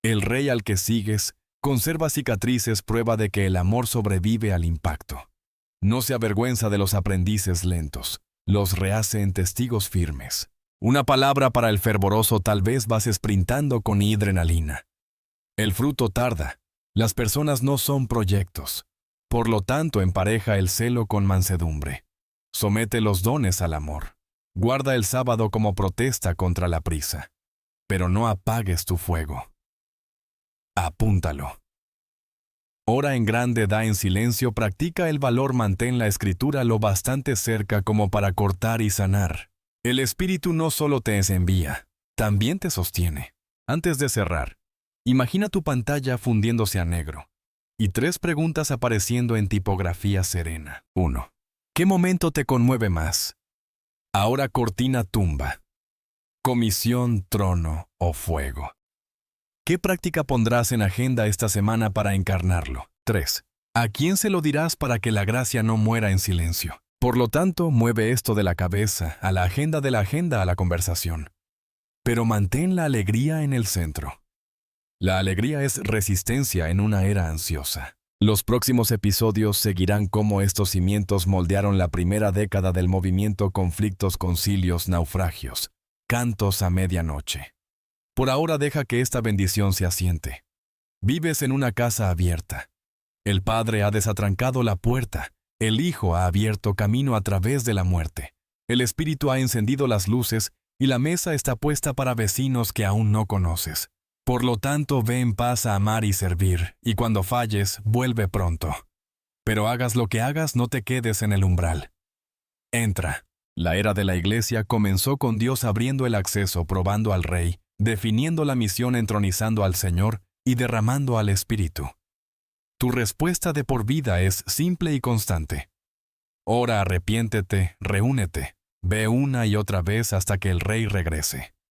El rey al que sigues conserva cicatrices, prueba de que el amor sobrevive al impacto. No se avergüenza de los aprendices lentos, los rehace en testigos firmes. Una palabra para el fervoroso: tal vez vas sprintando con adrenalina. El fruto tarda. Las personas no son proyectos. Por lo tanto, empareja el celo con mansedumbre. Somete los dones al amor. Guarda el sábado como protesta contra la prisa. Pero no apagues tu fuego. Apúntalo. Ora en grande, da en silencio, practica el valor, mantén la escritura lo bastante cerca como para cortar y sanar. El Espíritu no solo te envía, también te sostiene. Antes de cerrar, imagina tu pantalla fundiéndose a negro y 3 preguntas apareciendo en tipografía serena. 1. ¿Qué momento te conmueve más? Ahora cortina tumba. Comisión, trono o fuego. ¿Qué práctica pondrás en agenda esta semana para encarnarlo? 3. ¿A quién se lo dirás para que la gracia no muera en silencio? Por lo tanto, mueve esto de la cabeza a la agenda, de la agenda a la conversación. Pero mantén la alegría en el centro. La alegría es resistencia en una era ansiosa. Los próximos episodios seguirán cómo estos cimientos moldearon la primera década del movimiento: conflictos, concilios, naufragios, cantos a medianoche. Por ahora deja que esta bendición se asiente. Vives en una casa abierta. El Padre ha desatrancado la puerta. El Hijo ha abierto camino a través de la muerte. El Espíritu ha encendido las luces y la mesa está puesta para vecinos que aún no conoces. Por lo tanto, ve en paz a amar y servir, y cuando falles, vuelve pronto. Pero hagas lo que hagas, no te quedes en el umbral. Entra. La era de la Iglesia comenzó con Dios abriendo el acceso, probando al Rey, definiendo la misión, entronizando al Señor y derramando al Espíritu. Tu respuesta de por vida es simple y constante. Ora, arrepiéntete, reúnete, ve una y otra vez hasta que el Rey regrese.